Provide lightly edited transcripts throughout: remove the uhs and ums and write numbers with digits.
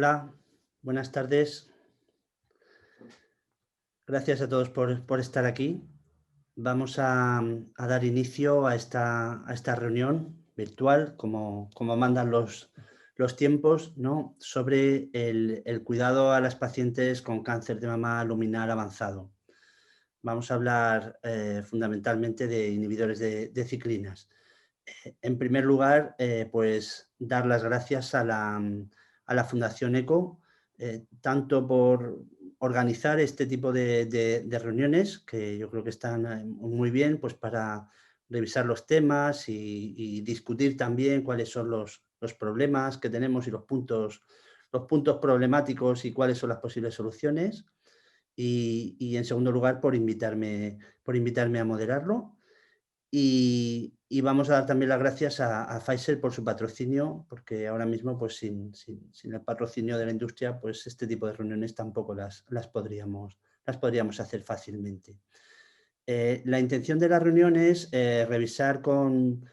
Hola, buenas tardes. Gracias a todos por estar aquí. Vamos a dar inicio a esta reunión virtual, como mandan los tiempos, ¿no? Sobre el cuidado a las pacientes con cáncer de mama luminal avanzado. Vamos a hablar fundamentalmente de inhibidores de ciclinas. En primer lugar, pues dar las gracias a la Fundación ECO, tanto por organizar este tipo de reuniones, que yo creo que están muy bien, pues para revisar los temas y discutir también cuáles son los problemas que tenemos y los puntos problemáticos y cuáles son las posibles soluciones. Y en segundo lugar, por invitarme a moderarlo. Y vamos a dar también las gracias a Pfizer por su patrocinio, porque ahora mismo, pues sin el patrocinio de la industria, pues este tipo de reuniones tampoco las podríamos hacer fácilmente. La intención de la reunión es revisar con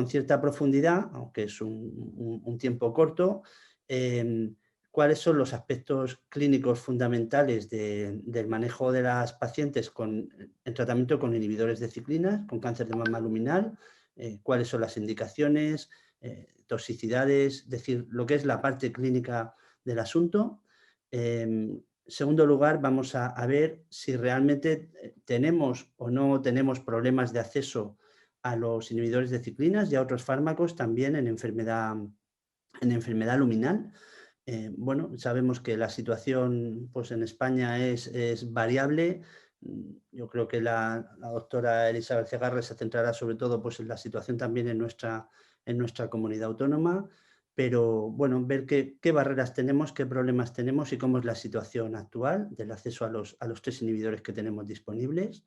cierta profundidad, aunque es un tiempo corto, cuáles son los aspectos clínicos fundamentales del manejo de las pacientes en tratamiento con inhibidores de ciclinas, con cáncer de mama luminal, cuáles son las indicaciones, toxicidades, es decir, lo que es la parte clínica del asunto. En segundo lugar, vamos a ver si realmente tenemos o no tenemos problemas de acceso a los inhibidores de ciclinas y a otros fármacos también en enfermedad luminal. Bueno, sabemos que la situación, pues, en España es variable. Yo creo que la doctora Elisa García Garre se centrará sobre todo, pues, en la situación también en nuestra comunidad autónoma, pero bueno, ver qué barreras tenemos, qué problemas tenemos y cómo es la situación actual del acceso a los 3 inhibidores que tenemos disponibles.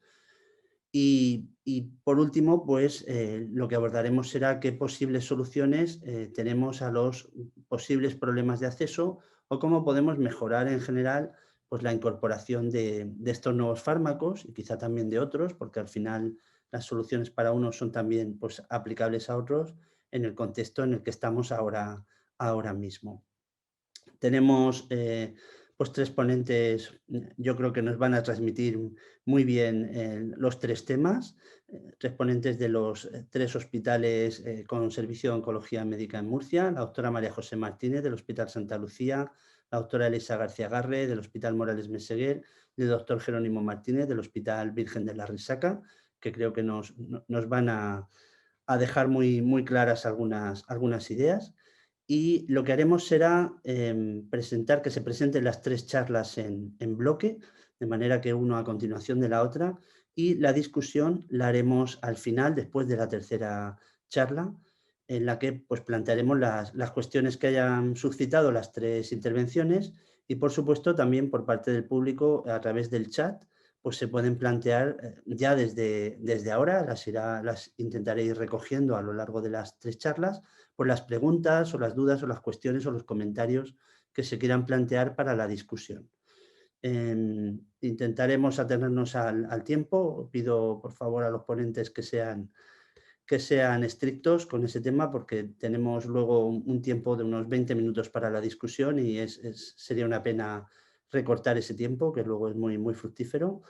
Y por último, pues lo que abordaremos será qué posibles soluciones tenemos a los posibles problemas de acceso o cómo podemos mejorar en general, pues, la incorporación de estos nuevos fármacos y quizá también de otros, porque al final las soluciones para unos son también, pues, aplicables a otros en el contexto en el que estamos ahora mismo. Tenemos pues 3 ponentes, yo creo que nos van a transmitir muy bien los 3 temas, 3 ponentes de los 3 hospitales con servicio de oncología médica en Murcia, la doctora María José Martínez del Hospital Santa Lucía, la doctora Elisa García Garre del Hospital Morales Meseguer y el doctor Jerónimo Martínez del Hospital Virgen de la Risaca, que creo que nos van a dejar muy claras algunas ideas. Y lo que haremos será que se presenten las 3 charlas en bloque, de manera que uno a continuación de la otra, y la discusión la haremos al final, después de la tercera charla, en la que, pues, plantearemos las cuestiones que hayan suscitado las 3 intervenciones y, por supuesto, también por parte del público, a través del chat, pues se pueden plantear ya desde ahora, las intentaré ir recogiendo a lo largo de las 3 charlas, por las preguntas o las dudas o las cuestiones o los comentarios que se quieran plantear para la discusión. Intentaremos atenernos al tiempo. Pido, por favor, a los ponentes que sean estrictos con ese tema, porque tenemos luego un tiempo de unos 20 minutos para la discusión y sería una pena recortar ese tiempo, que luego es muy fructífero.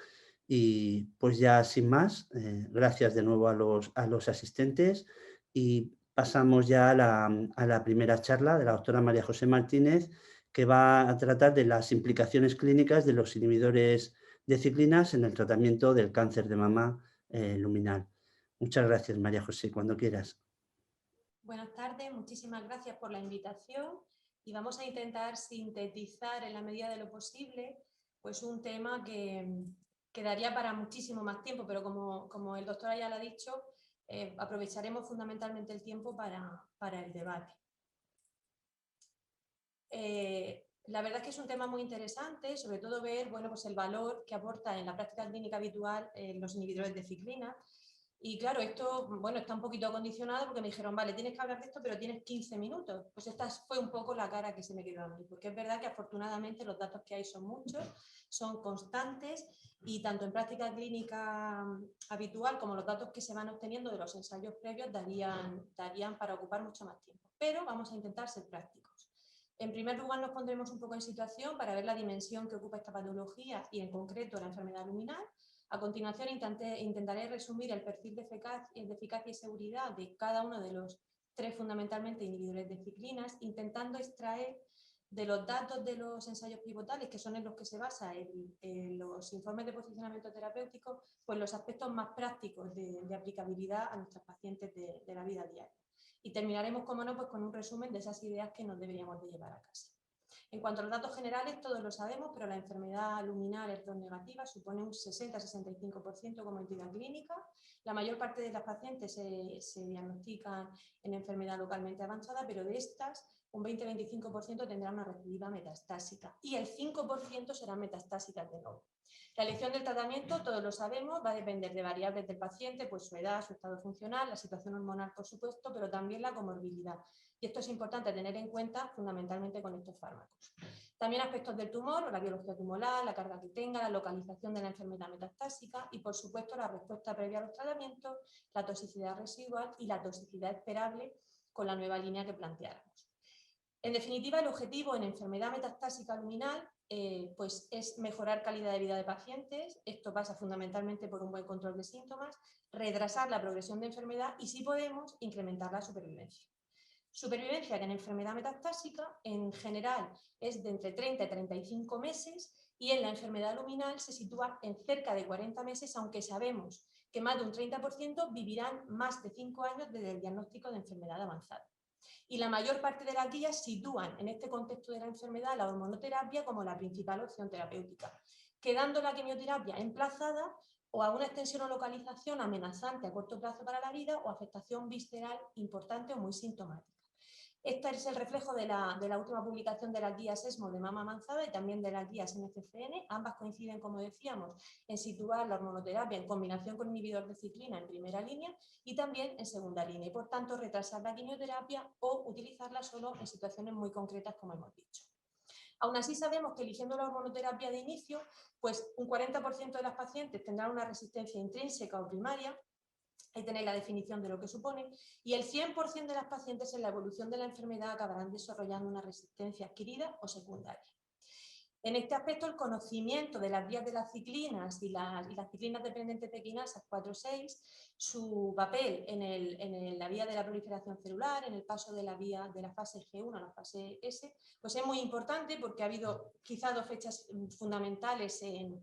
Y pues ya sin más, gracias de nuevo a los asistentes y pasamos ya a la primera charla de la doctora María José Martínez, que va a tratar de las implicaciones clínicas de los inhibidores de ciclinas en el tratamiento del cáncer de mama luminal. Muchas gracias, María José, cuando quieras. Buenas tardes, muchísimas gracias por la invitación y vamos a intentar sintetizar en la medida de lo posible, pues, un tema que daría para muchísimo más tiempo, pero como el doctor ya lo ha dicho, aprovecharemos fundamentalmente el tiempo para el debate. La verdad es que es un tema muy interesante, sobre todo ver, bueno, pues el valor que aporta en la práctica clínica habitual los inhibidores de ciclina. Y claro, esto, bueno, está un poquito condicionado porque me dijeron, vale, tienes que hablar de esto, pero tienes 15 minutos. Pues esta fue un poco la cara que se me quedó a mí, porque es verdad que afortunadamente los datos que hay son muchos, son constantes y tanto en práctica clínica habitual como los datos que se van obteniendo de los ensayos previos darían para ocupar mucho más tiempo. Pero vamos a intentar ser prácticos. En primer lugar, nos pondremos un poco en situación para ver la dimensión que ocupa esta patología y, en concreto, la enfermedad luminal. A continuación, intentaré resumir el perfil de eficacia y seguridad de cada uno de los 3 fundamentalmente inhibidores de ciclinas, intentando extraer de los datos de los ensayos pivotales, que son en los que se basa en los informes de posicionamiento terapéutico, pues los aspectos más prácticos de aplicabilidad a nuestros pacientes de la vida diaria. Y terminaremos, como no, pues con un resumen de esas ideas que nos deberíamos de llevar a casa. En cuanto a los datos generales, todos lo sabemos, pero la enfermedad luminal ERTOS negativa supone un 60-65% como entidad clínica. La mayor parte de las pacientes se diagnostican en enfermedad localmente avanzada, pero de estas, un 20-25% tendrán una recidiva metastásica y el 5% serán metastásicas de nuevo. La elección del tratamiento, todos lo sabemos, va a depender de variables del paciente, pues su edad, su estado funcional, la situación hormonal, por supuesto, pero también la comorbilidad. Y esto es importante tener en cuenta fundamentalmente con estos fármacos. También aspectos del tumor, la biología tumoral, la carga que tenga, la localización de la enfermedad metastásica y, por supuesto, la respuesta previa a los tratamientos, la toxicidad residual y la toxicidad esperable con la nueva línea que planteáramos. En definitiva, el objetivo en enfermedad metastásica luminal pues es mejorar calidad de vida de pacientes. Esto pasa fundamentalmente por un buen control de síntomas, retrasar la progresión de enfermedad y, si podemos, incrementar la supervivencia. Supervivencia que en enfermedad metastásica en general es de entre 30 y 35 meses y en la enfermedad luminal se sitúa en cerca de 40 meses, aunque sabemos que más de un 30% vivirán más de 5 años desde el diagnóstico de enfermedad avanzada. Y la mayor parte de las guías sitúan en este contexto de la enfermedad la hormonoterapia como la principal opción terapéutica, quedando la quimioterapia emplazada o a una extensión o localización amenazante a corto plazo para la vida o afectación visceral importante o muy sintomática. Este es el reflejo de la última publicación de las guías ESMO de mama avanzada y también de las guías NCCN. Ambas coinciden, como decíamos, en situar la hormonoterapia en combinación con inhibidor de ciclina en primera línea y también en segunda línea y, por tanto, retrasar la quimioterapia o utilizarla solo en situaciones muy concretas, como hemos dicho. Aún así, sabemos que eligiendo la hormonoterapia de inicio, pues un 40% de las pacientes tendrán una resistencia intrínseca o primaria. Ahí tenéis la definición de lo que supone, y el 100% de las pacientes en la evolución de la enfermedad acabarán desarrollando una resistencia adquirida o secundaria. En este aspecto, el conocimiento de las vías de las ciclinas y las ciclinas dependientes de quinasas 4-6, su papel en la vía de la proliferación celular, en el paso de la vía de la fase G1 a la fase S, pues es muy importante porque ha habido quizá 2 fechas fundamentales en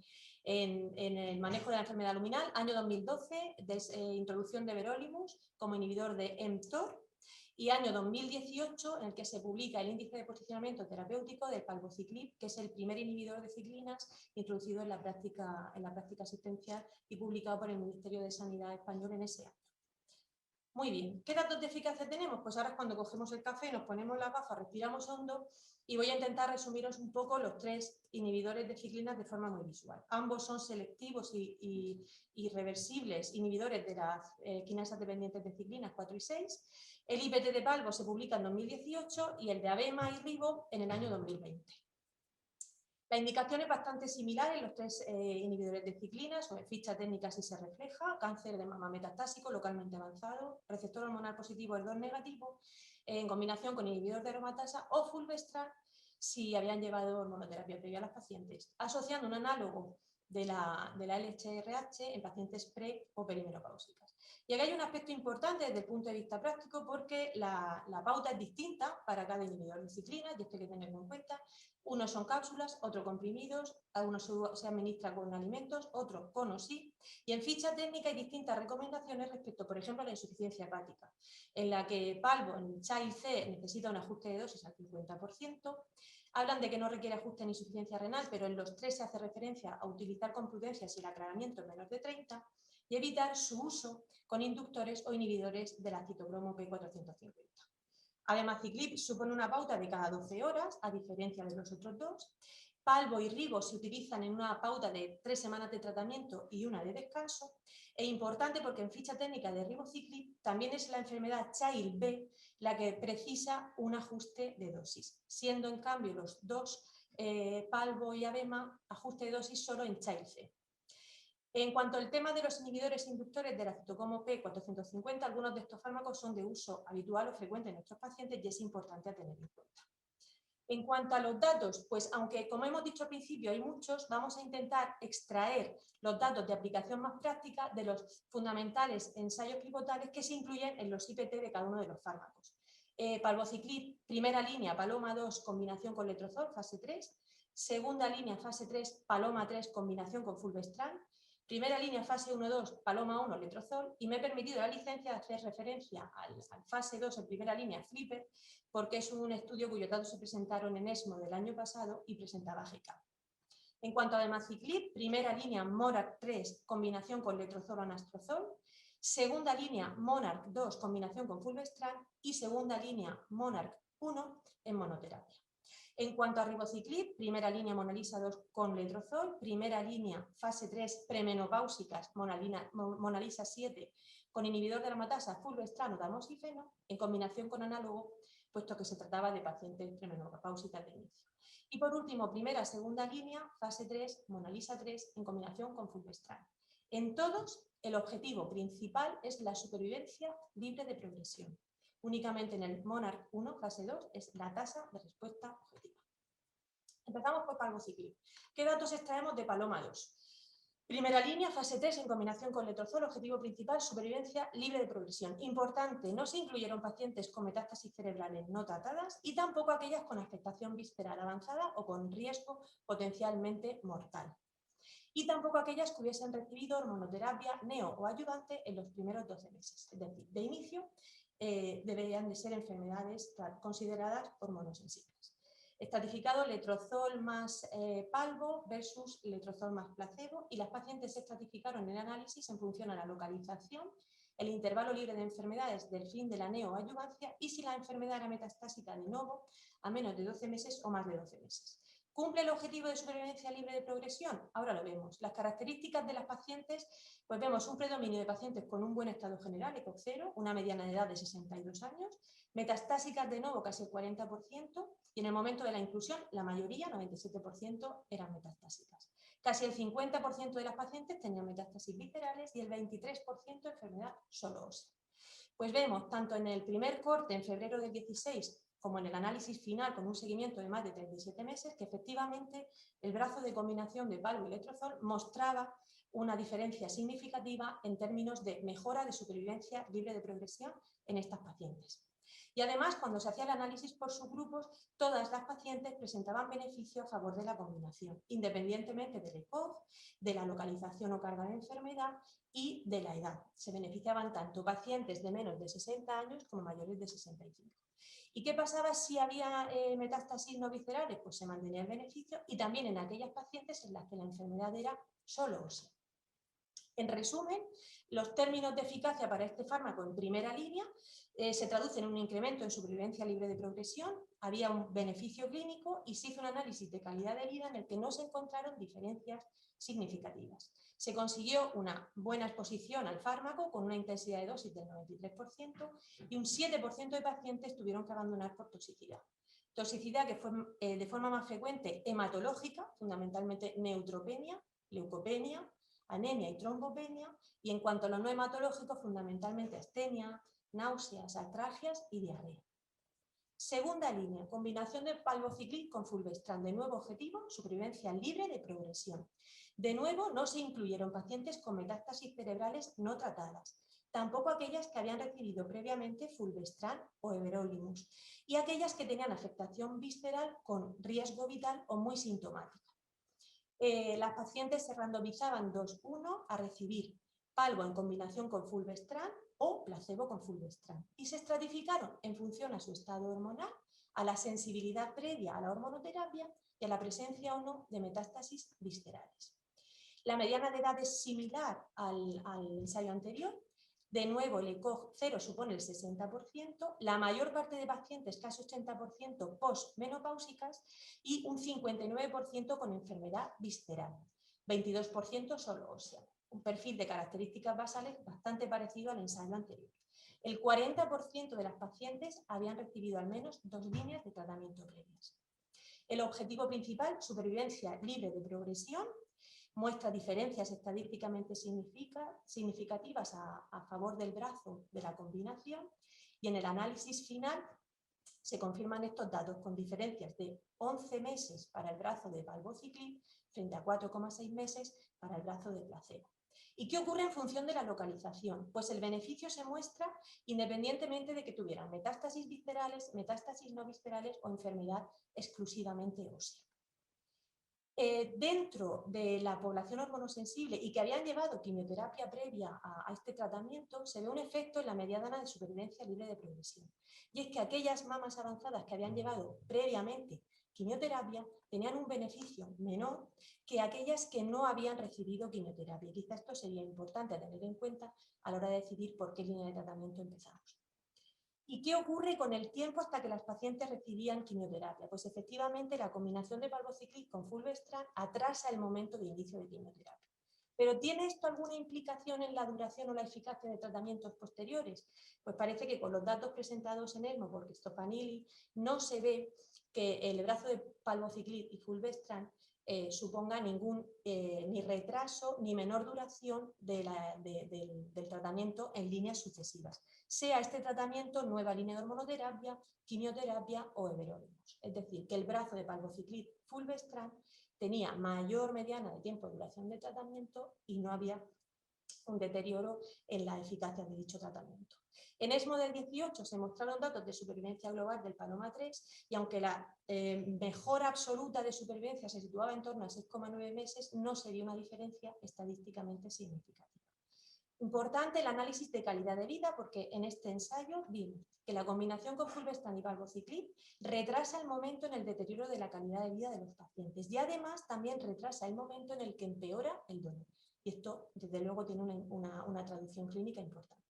el manejo de la enfermedad luminal. Año 2012, introducción de Verolimus como inhibidor de mTOR, y año 2018, en el que se publica el índice de posicionamiento terapéutico del palbociclib, que es el primer inhibidor de ciclinas introducido en la práctica asistencial y publicado por el Ministerio de Sanidad español en ese año. Muy bien, ¿qué datos de eficacia tenemos? Pues ahora es cuando cogemos el café, nos ponemos las gafas, respiramos hondo y voy a intentar resumiros un poco los 3 inhibidores de ciclinas de forma muy visual. Ambos son selectivos y reversibles inhibidores de las quinasas dependientes de ciclinas 4 y 6. El IPT de Palbo se publica en 2018 y el de Abema y Ribo en el año 2020. La indicación es bastante similar en los 3 inhibidores de ciclinas, o en ficha técnica si se refleja: cáncer de mama metastásico localmente avanzado, receptor hormonal positivo ER2 negativo, en combinación con inhibidor de aromatasa o fulvestrant si habían llevado hormonoterapia previa a las pacientes, asociando un análogo de la LHRH en pacientes pre o perimenopáusicas. Y aquí hay un aspecto importante desde el punto de vista práctico, porque la pauta es distinta para cada inhibidor de ciclinas, y esto hay que tenerlo en cuenta. Unos son cápsulas, otros comprimidos, algunos se administra con alimentos, otros con o sin. Y en ficha técnica hay distintas recomendaciones respecto, por ejemplo, a la insuficiencia hepática, en la que Palbo en Child C necesita un ajuste de dosis al 50%. Hablan de que no requiere ajuste en insuficiencia renal, pero en los 3 se hace referencia a utilizar con prudencia si el aclaramiento es menor de 30 y evitar su uso con inductores o inhibidores del citocromo P450. Abemaciclib supone una pauta de cada 12 horas, a diferencia de los otros 2. Palbo y Ribo se utilizan en una pauta de 3 semanas de tratamiento y 1 de descanso. E importante porque en ficha técnica de ribociclib también es la enfermedad Child B la que precisa un ajuste de dosis, siendo en cambio los 2 Palbo y Abema ajuste de dosis solo en Child C. En cuanto al tema de los inhibidores inductores del citocromo P450, algunos de estos fármacos son de uso habitual o frecuente en nuestros pacientes y es importante a tener en cuenta. En cuanto a los datos, pues aunque como hemos dicho al principio hay muchos, vamos a intentar extraer los datos de aplicación más práctica de los fundamentales ensayos pivotales que se incluyen en los IPT de cada uno de los fármacos. Palbociclib, primera línea, Paloma 2, combinación con letrozol, fase 3. Segunda línea, fase 3, Paloma 3, combinación con fulvestrant. Primera línea, fase 1-2, Paloma 1, letrozol. Y me he permitido la licencia de hacer referencia al fase 2 en primera línea, Flipper, porque es un estudio cuyos datos se presentaron en ESMO del año pasado y presentaba GK. En cuanto a Demaciclib, primera línea Monarch 3, combinación con letrozol o anastrozol. Segunda línea Monarch 2, combinación con fulvestrant. Y segunda línea Monarch 1 en monoterapia. En cuanto a ribociclib, primera línea Monalisa 2 con letrozol. Primera línea fase 3 premenopáusicas Monalisa 7 con inhibidor de aromatasa fulvestrant o tamoxifeno en combinación con análogo, puesto que se trataba de pacientes premenopáusicas de inicio. Y por último, primera, segunda línea, fase 3, Monalisa 3, en combinación con fulvestrant. En todos, el objetivo principal es la supervivencia libre de progresión. Únicamente en el Monarch 1, fase 2, es la tasa de respuesta objetiva. Empezamos por palbociclib. ¿Qué datos extraemos de Paloma 2? Primera línea, fase 3, en combinación con letrozol, objetivo principal, supervivencia libre de progresión. Importante, no se incluyeron pacientes con metástasis cerebrales no tratadas y tampoco aquellas con afectación visceral avanzada o con riesgo potencialmente mortal. Y tampoco aquellas que hubiesen recibido hormonoterapia neo o ayudante en los primeros 12 meses. Es decir, de inicio deberían de ser enfermedades consideradas hormonosensibles. Estratificado letrozol más palbo versus letrozol más placebo, y las pacientes se estratificaron en el análisis en función a la localización, el intervalo libre de enfermedades del fin de la neoadyuvancia y si la enfermedad era metastásica de nuevo a menos de 12 meses o más de 12 meses. ¿Cumple el objetivo de supervivencia libre de progresión? Ahora lo vemos. Las características de las pacientes, pues vemos un predominio de pacientes con un buen estado general, ECOG 0, una mediana de edad de 62 años, metastásicas de nuevo casi el 40%, y en el momento de la inclusión, la mayoría, 97%, eran metastásicas. Casi el 50% de las pacientes tenían metástasis viscerales y el 23% enfermedad solo ósea. Pues vemos, tanto en el primer corte en febrero del 16, como en el análisis final con un seguimiento de más de 37 meses, que efectivamente el brazo de combinación de palbo y letrozol mostraba una diferencia significativa en términos de mejora de supervivencia libre de progresión en estas pacientes. Y además, cuando se hacía el análisis por subgrupos, todas las pacientes presentaban beneficio a favor de la combinación, independientemente del ECOG, de la localización o carga de enfermedad y de la edad. Se beneficiaban tanto pacientes de menos de 60 años como mayores de 65. ¿Y qué pasaba si había metástasis no viscerales? Pues se mantenía el beneficio, y también en aquellas pacientes en las que la enfermedad era solo ósea. En resumen, los términos de eficacia para este fármaco en primera línea se traducen en un incremento en supervivencia libre de progresión, había un beneficio clínico y se hizo un análisis de calidad de vida en el que no se encontraron diferencias significativas. Se consiguió una buena exposición al fármaco con una intensidad de dosis del 93% y un 7% de pacientes tuvieron que abandonar por toxicidad. Toxicidad que fue de forma más frecuente hematológica, fundamentalmente neutropenia, leucopenia, anemia y trombopenia, y en cuanto a lo no hematológico, fundamentalmente astenia, náuseas, artralgias y diarrea. Segunda línea, combinación de palbociclib con fulvestrant. De nuevo objetivo, supervivencia libre de progresión. De nuevo, no se incluyeron pacientes con metástasis cerebrales no tratadas, tampoco aquellas que habían recibido previamente fulvestrant o everolimus, y aquellas que tenían afectación visceral con riesgo vital o muy sintomática. Las pacientes se randomizaban 2:1 a recibir palbo en combinación con fulvestrant o placebo con fulvestrant, y se estratificaron en función a su estado hormonal, a la sensibilidad previa a la hormonoterapia y a la presencia o no de metástasis viscerales. La mediana de edad es similar al ensayo anterior. De nuevo, el ECOG 0 supone el 60%, la mayor parte de pacientes, casi 80%, postmenopáusicas y un 59% con enfermedad visceral, 22% solo ósea. Un perfil de características basales bastante parecido al ensayo anterior. El 40% de las pacientes habían recibido al menos 2 líneas de tratamiento previas. El objetivo principal, supervivencia libre de progresión, muestra diferencias estadísticamente significativas a favor del brazo de la combinación, y en el análisis final se confirman estos datos con diferencias de 11 meses para el brazo de palbociclib frente a 4,6 meses para el brazo de placebo. ¿Y qué ocurre en función de la localización? Pues el beneficio se muestra independientemente de que tuvieran metástasis viscerales, metástasis no viscerales o enfermedad exclusivamente ósea. Dentro de la población hormonosensible y que habían llevado quimioterapia previa a este tratamiento, se ve un efecto en la mediana de supervivencia libre de progresión. Y es que aquellas mamas avanzadas que habían llevado previamente quimioterapia tenían un beneficio menor que aquellas que no habían recibido quimioterapia. Quizá esto sería importante tener en cuenta a la hora de decidir por qué línea de tratamiento empezamos. ¿Y qué ocurre con el tiempo hasta que las pacientes recibían quimioterapia? Pues efectivamente la combinación de palbociclib con fulvestrant atrasa el momento de inicio de quimioterapia. ¿Pero tiene esto alguna implicación en la duración o la eficacia de tratamientos posteriores? Pues parece que con los datos presentados en ESMO por Cristofanilli no se ve que el brazo de palbociclib y fulvestrant suponga ningún ni retraso ni menor duración del tratamiento en líneas sucesivas, sea este tratamiento nueva línea de hormonoterapia, quimioterapia o everolimus. Es decir, que el brazo de palbociclib fulvestrant tenía mayor mediana de tiempo de duración de tratamiento y no había un deterioro en la eficacia de dicho tratamiento. En ESMO del 18 se mostraron datos de supervivencia global del PALOMA-3 y aunque la mejora absoluta de supervivencia se situaba en torno a 6,9 meses, no se vio una diferencia estadísticamente significativa. Importante el análisis de calidad de vida porque en este ensayo vimos que la combinación con fulvestrant y palbociclib retrasa el momento en el deterioro de la calidad de vida de los pacientes y además también retrasa el momento en el que empeora el dolor. Y esto, desde luego, tiene una traducción clínica importante.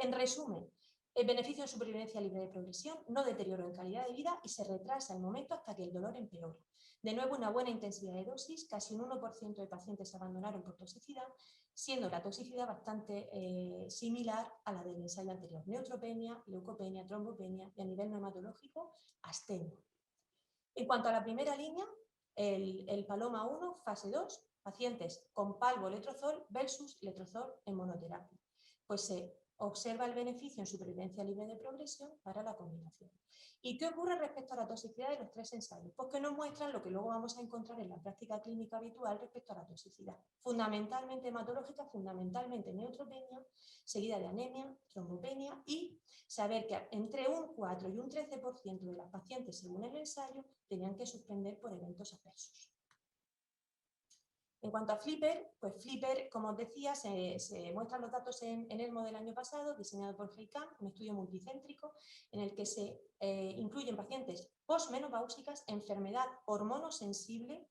En resumen, el beneficio de supervivencia libre de progresión, no deterioro en calidad de vida y se retrasa el momento hasta que el dolor empeora. De nuevo, una buena intensidad de dosis, casi un 1% de pacientes abandonaron por toxicidad, siendo la toxicidad bastante similar a la del ensayo anterior. Neutropenia, leucopenia, trombopenia y a nivel neumatológico, astenia. En cuanto a la primera línea, el Paloma 1, fase 2, pacientes con palbo-letrozol versus letrozol en monoterapia. Pues se observa el beneficio en supervivencia libre de progresión para la combinación. ¿Y qué ocurre respecto a la toxicidad de los tres ensayos? Pues que nos muestran lo que luego vamos a encontrar en la práctica clínica habitual respecto a la toxicidad. Fundamentalmente hematológica, fundamentalmente neutropenia, seguida de anemia, trombopenia y saber que entre un 4 y un 13% de las pacientes, según el ensayo, tenían que suspender por eventos adversos. En cuanto a Flipper, pues Flipper, como os decía, se muestran los datos en ESMO del año pasado, diseñado por Heikam, un estudio multicéntrico en el que se incluyen pacientes postmenopáusicas, enfermedad hormonosensible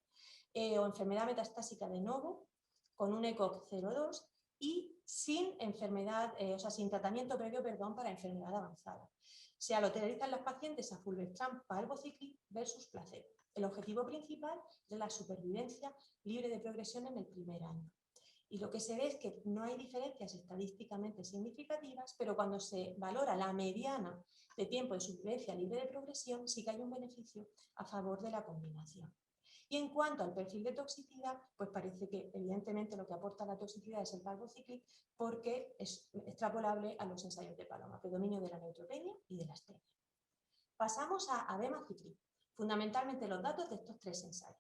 o enfermedad metastásica de novo, con un ECOG 0,2 y sin enfermedad, sin tratamiento previo, para enfermedad avanzada. Se aloterizan las pacientes a fulvestrant palbociclib versus placebo. El objetivo principal es la supervivencia libre de progresión en el primer año. Y lo que se ve es que no hay diferencias estadísticamente significativas, pero cuando se valora la mediana de tiempo de supervivencia libre de progresión, sí que hay un beneficio a favor de la combinación. Y en cuanto al perfil de toxicidad, pues parece que evidentemente lo que aporta la toxicidad es el palbociclib porque es extrapolable a los ensayos de Paloma, predominio de la neutropenia y de la astenia. Pasamos a abemaciclib, fundamentalmente los datos de estos tres ensayos.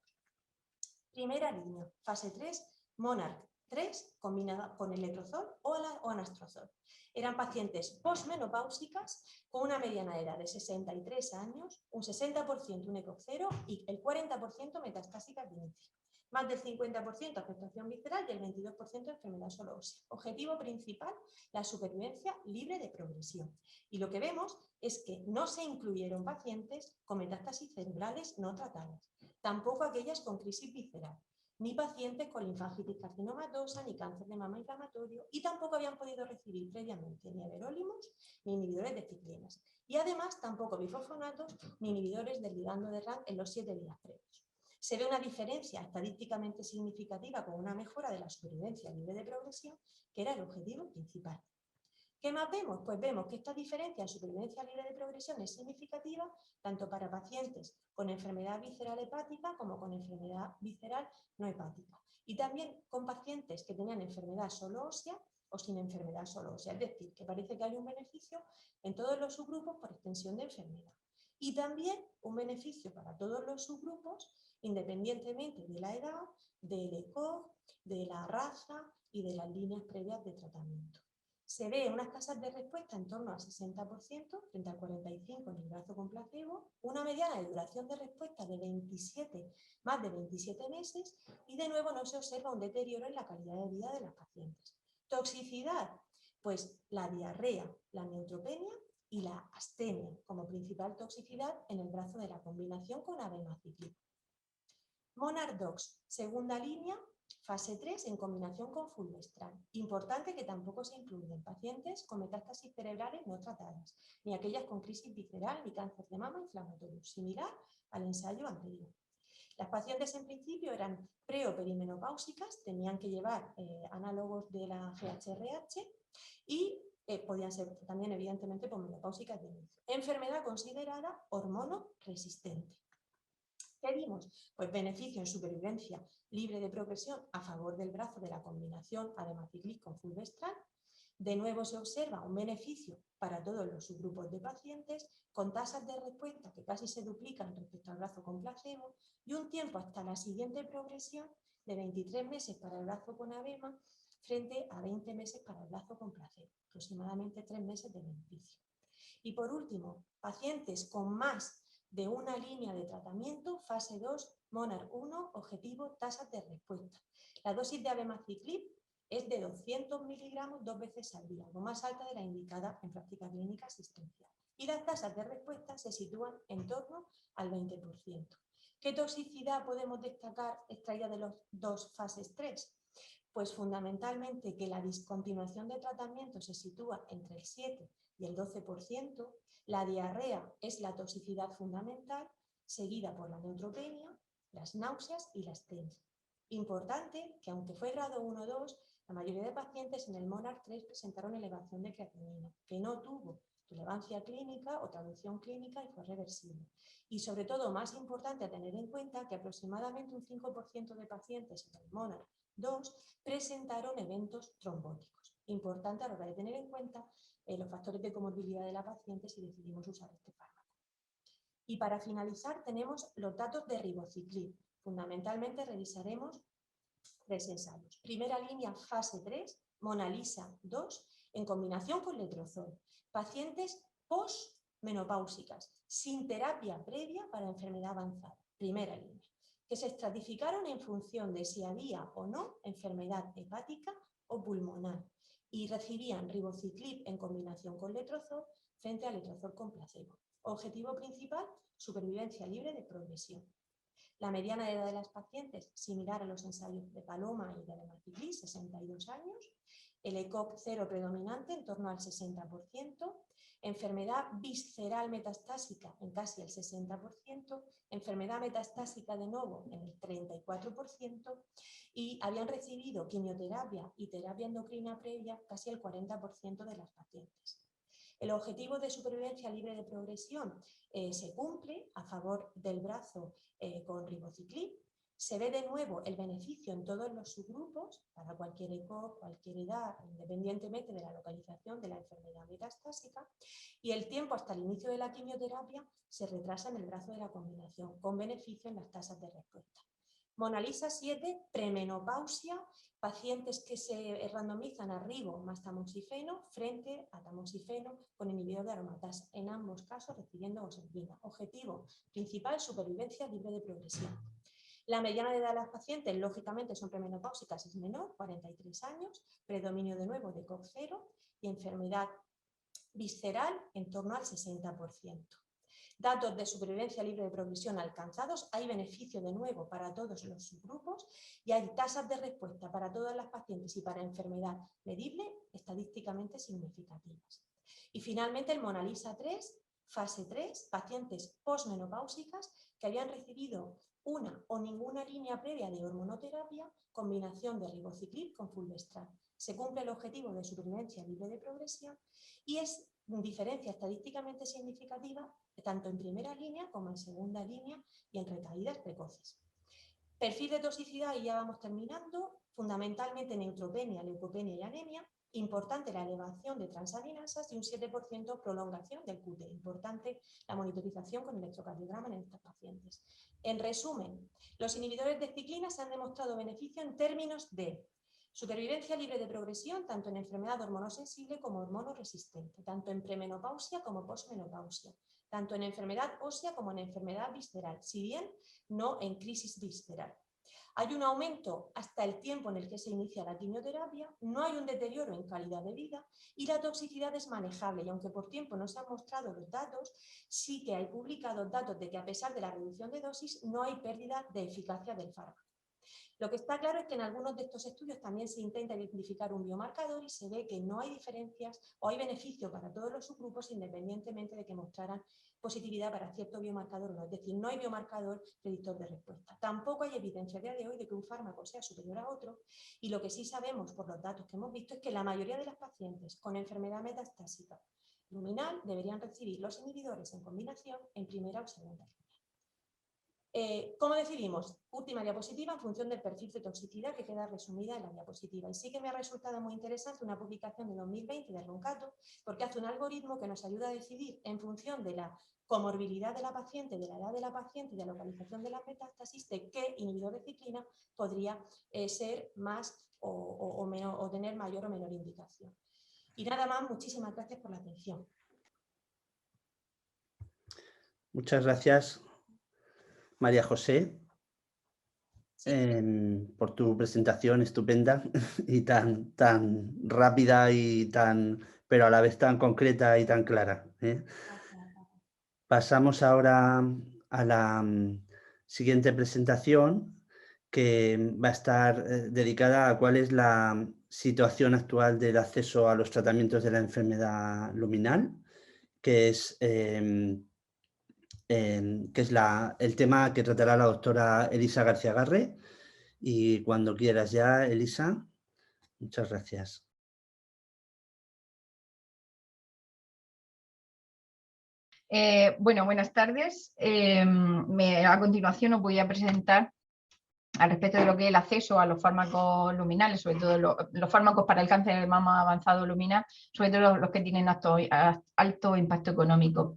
Primera línea, fase 3, Monarch 3 combinada con el letrozol o anastrozol. Eran pacientes postmenopáusicas con una mediana edad de 63 años, un 60% un ECOG 0 y el 40% metastásicas de inicio. Más del 50% afectación visceral y el 22% enfermedad solo ósea. Objetivo principal, la supervivencia libre de progresión. Y lo que vemos es que no se incluyeron pacientes con metástasis cerebrales no tratadas, tampoco aquellas con crisis visceral, ni pacientes con linfangitis carcinomatosa, ni cáncer de mama inflamatorio, y tampoco habían podido recibir previamente ni everolimus ni inhibidores de ciclinas. Y además tampoco bifosfonatos ni inhibidores del ligando de RANK en los 7 días previos. Se ve una diferencia estadísticamente significativa con una mejora de la supervivencia libre de progresión, que era el objetivo principal. ¿Qué más vemos? Pues vemos que esta diferencia en supervivencia libre de progresión es significativa tanto para pacientes con enfermedad visceral hepática como con enfermedad visceral no hepática. Y también con pacientes que tenían enfermedad solo ósea o sin enfermedad solo ósea. Es decir, que parece que hay un beneficio en todos los subgrupos por extensión de enfermedad. y también un beneficio para todos los subgrupos, independientemente de la edad, del ECOG, de la raza y de las líneas previas de tratamiento. Se ve unas tasas de respuesta en torno al 60% frente al 45% en el brazo con placebo, una mediana de duración de respuesta de más de 27 meses y de nuevo no se observa un deterioro en la calidad de vida de las pacientes. Toxicidad, pues la diarrea, la neutropenia y la astenia como principal toxicidad en el brazo de la combinación con abemaciclib. Monarch 2, segunda línea, fase 3 en combinación con fulvestrant. Importante que tampoco se incluyen pacientes con metástasis cerebrales no tratadas, ni aquellas con crisis visceral ni cáncer de mama inflamatorio, similar al ensayo anterior. Las pacientes en principio eran pre o perimenopáusicas, tenían que llevar análogos de la GHRH y podían ser también evidentemente posmenopáusicas de inicio. Enfermedad considerada hormonoresistente. ¿Qué vimos? Pues beneficio en supervivencia libre de progresión a favor del brazo de la combinación abemaciclib con fulvestrant. De nuevo se observa un beneficio para todos los subgrupos de pacientes con tasas de respuesta que casi se duplican respecto al brazo con placebo y un tiempo hasta la siguiente progresión de 23 meses para el brazo con abema frente a 20 meses para el brazo con placebo, aproximadamente 3 meses de beneficio. Y por último, pacientes con más de una línea de tratamiento, fase 2, Monarch 1, objetivo, tasas de respuesta. La dosis de abemaciclib es de 200 miligramos 2 veces al día, lo más alta de la indicada en práctica clínica asistencial. Y las tasas de respuesta se sitúan en torno al 20%. ¿Qué toxicidad podemos destacar extraída de los dos fases 3? Pues fundamentalmente que la discontinuación de tratamiento se sitúa entre el 7 y el 12%, la diarrea es la toxicidad fundamental, seguida por la neutropenia, las náuseas y la astenia. Importante que aunque fue grado 1 o 2, la mayoría de pacientes en el Monarch 3 presentaron elevación de creatinina, que no tuvo relevancia clínica o traducción clínica y fue reversible. Y sobre todo, más importante a tener en cuenta que aproximadamente un 5% de pacientes en el Monarch 2 presentaron eventos trombóticos. Importante a la hora de tener en cuenta los factores de comorbilidad de la paciente si decidimos usar este fármaco. Y para finalizar tenemos los datos de ribociclib. Fundamentalmente revisaremos 3 ensayos. Primera línea, fase 3, Monalisa 2, en combinación con letrozol. Pacientes postmenopáusicas, sin terapia previa para enfermedad avanzada. Primera línea. Que se estratificaron en función de si había o no enfermedad hepática o pulmonar y recibían ribociclib en combinación con letrozol frente a letrozol con placebo. Objetivo principal, supervivencia libre de progresión. La mediana de edad de las pacientes, similar a los ensayos de Paloma y de abemaciclib, 62 años. El ECOG 0 predominante en torno al 60%. Enfermedad visceral metastásica en casi el 60%. Enfermedad metastásica de nuevo en el 34%. Y habían recibido quimioterapia y terapia endocrina previa casi el 40% de las pacientes. El objetivo de supervivencia libre de progresión se cumple a favor del brazo con ribociclib. Se ve de nuevo el beneficio en todos los subgrupos para cualquier ECOG, cualquier edad, independientemente de la localización de la enfermedad metastásica, y el tiempo hasta el inicio de la quimioterapia se retrasa en el brazo de la combinación, con beneficio en las tasas de respuesta. Monalisa 7, premenopausia, pacientes que se randomizan a ribo más tamoxifeno frente a tamoxifeno con inhibidor de aromatasa, en ambos casos recibiendo ozempina. Objetivo principal, supervivencia libre de progresión. La mediana de edad de las pacientes, lógicamente, son premenopáusicas, es menor, 43 años, predominio de nuevo de ECOG 0 y enfermedad visceral en torno al 60%. Datos de supervivencia libre de progresión alcanzados, hay beneficio de nuevo para todos los subgrupos y hay tasas de respuesta para todas las pacientes y para enfermedad medible estadísticamente significativas. Y finalmente el Monalisa 3, fase 3, pacientes postmenopáusicas que habían recibido una o ninguna línea previa de hormonoterapia, combinación de ribociclib con fulvestrant. Se cumple el objetivo de supervivencia libre de progresión y es diferencia estadísticamente significativa tanto en primera línea como en segunda línea y en recaídas precoces. Perfil de toxicidad, y ya vamos terminando, fundamentalmente neutropenia, leucopenia y anemia. Importante la elevación de transaminasas y un 7% prolongación del QT. Importante la monitorización con electrocardiograma en estos pacientes. En resumen, los inhibidores de ciclina se han demostrado beneficio en términos de supervivencia libre de progresión, tanto en enfermedad hormonosensible como hormonoresistente, tanto en premenopausia como posmenopausia, tanto en enfermedad ósea como en enfermedad visceral, si bien no en crisis visceral. Hay un aumento hasta el tiempo en el que se inicia la quimioterapia, no hay un deterioro en calidad de vida y la toxicidad es manejable. Y aunque por tiempo no se han mostrado los datos, sí que hay publicados datos de que a pesar de la reducción de dosis no hay pérdida de eficacia del fármaco. Lo que está claro es que en algunos de estos estudios también se intenta identificar un biomarcador y se ve que no hay diferencias o hay beneficio para todos los subgrupos independientemente de que mostraran positividad para cierto biomarcador o no. Es decir, no hay biomarcador predictor de respuesta. Tampoco hay evidencia a día de hoy de que un fármaco sea superior a otro y lo que sí sabemos por los datos que hemos visto es que la mayoría de las pacientes con enfermedad metastásica luminal deberían recibir los inhibidores en combinación en primera o segunda línea. ¿Cómo decidimos? Última diapositiva en función del perfil de toxicidad que queda resumida en la diapositiva. Y sí que me ha resultado muy interesante una publicación de 2020 de Roncato, porque hace un algoritmo que nos ayuda a decidir en función de la comorbilidad de la paciente, de la edad de la paciente y de la localización de la metástasis, de qué inhibidor de ciclina podría ser más o tener mayor o menor indicación. Y nada más, muchísimas gracias por la atención. Muchas gracias, María José, Sí. por tu presentación estupenda y tan rápida pero a la vez tan concreta y tan clara. Pasamos ahora a la siguiente presentación, que va a estar dedicada a cuál es la situación actual del acceso a los tratamientos de la enfermedad luminal, que es el tema que tratará la doctora Elisa García Garre. Y cuando quieras ya, Elisa, muchas gracias. Bueno, buenas tardes. A continuación os voy a presentar al respecto de lo que es el acceso a los fármacos luminales, sobre todo los fármacos para el cáncer de mama avanzado luminal, sobre todo los que tienen alto impacto económico.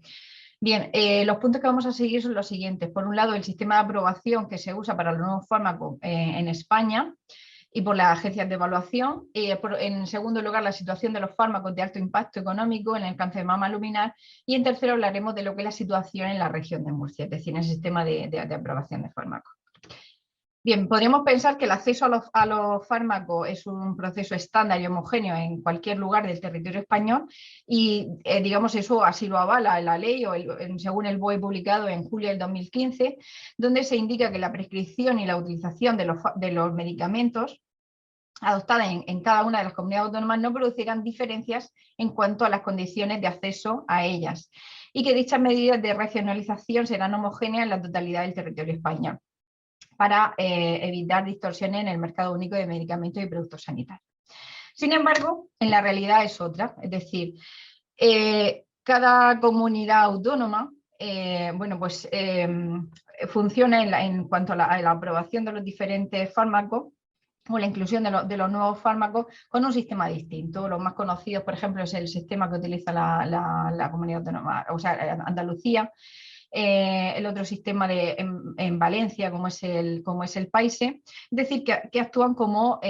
Bien, los puntos que vamos a seguir son los siguientes. Por un lado, el sistema de aprobación que se usa para los nuevos fármacos en España y por las agencias de evaluación. En segundo lugar, la situación de los fármacos de alto impacto económico en el cáncer de mama luminal. Y en tercero, hablaremos de lo que es la situación en la región de Murcia, es decir, en el sistema de aprobación de fármacos. Bien, podríamos pensar que el acceso a los fármacos es un proceso estándar y homogéneo en cualquier lugar del territorio español y, digamos, eso así lo avala la ley o según el BOE publicado en julio del 2015, donde se indica que la prescripción y la utilización de los medicamentos adoptada en cada una de las comunidades autónomas no producirán diferencias en cuanto a las condiciones de acceso a ellas y que dichas medidas de racionalización serán homogéneas en la totalidad del territorio español, para evitar distorsiones en el mercado único de medicamentos y productos sanitarios. Sin embargo, en la realidad es otra, es decir, cada comunidad autónoma funciona en cuanto a la aprobación de los diferentes fármacos o la inclusión de los nuevos fármacos con un sistema distinto. Los más conocidos, por ejemplo, es el sistema que utiliza la comunidad autónoma, o sea, Andalucía. El otro sistema en Valencia, como es el PAISE, es decir, que actúan como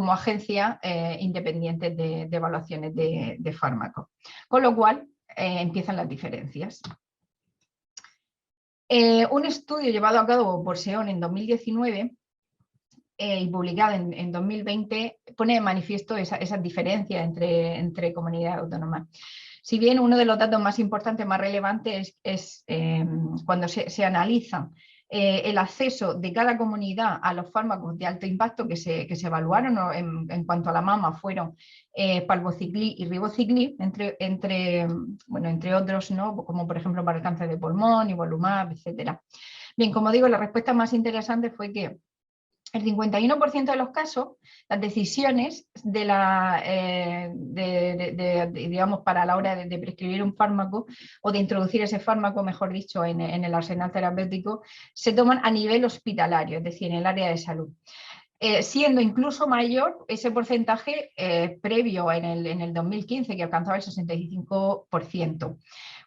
agencias independientes de evaluaciones de fármacos. Con lo cual, empiezan las diferencias. Un estudio llevado a cabo por SEON en 2019 y publicado en 2020 pone de manifiesto esas diferencias entre comunidades autónomas. Si bien uno de los datos más importantes, más relevantes, es cuando se analiza el acceso de cada comunidad a los fármacos de alto impacto que se evaluaron en cuanto a la mama, fueron palbociclib y ribociclib, entre otros, ¿no? Como por ejemplo para el cáncer de pulmón, nivolumab, etc. Bien, como digo, la respuesta más interesante fue que el 51% de los casos, las decisiones digamos, para la hora de prescribir un fármaco o de introducir ese fármaco, mejor dicho, en el arsenal terapéutico, se toman a nivel hospitalario, es decir, en el área de salud. siendo incluso mayor ese porcentaje previo en el 2015, que alcanzaba el 65%,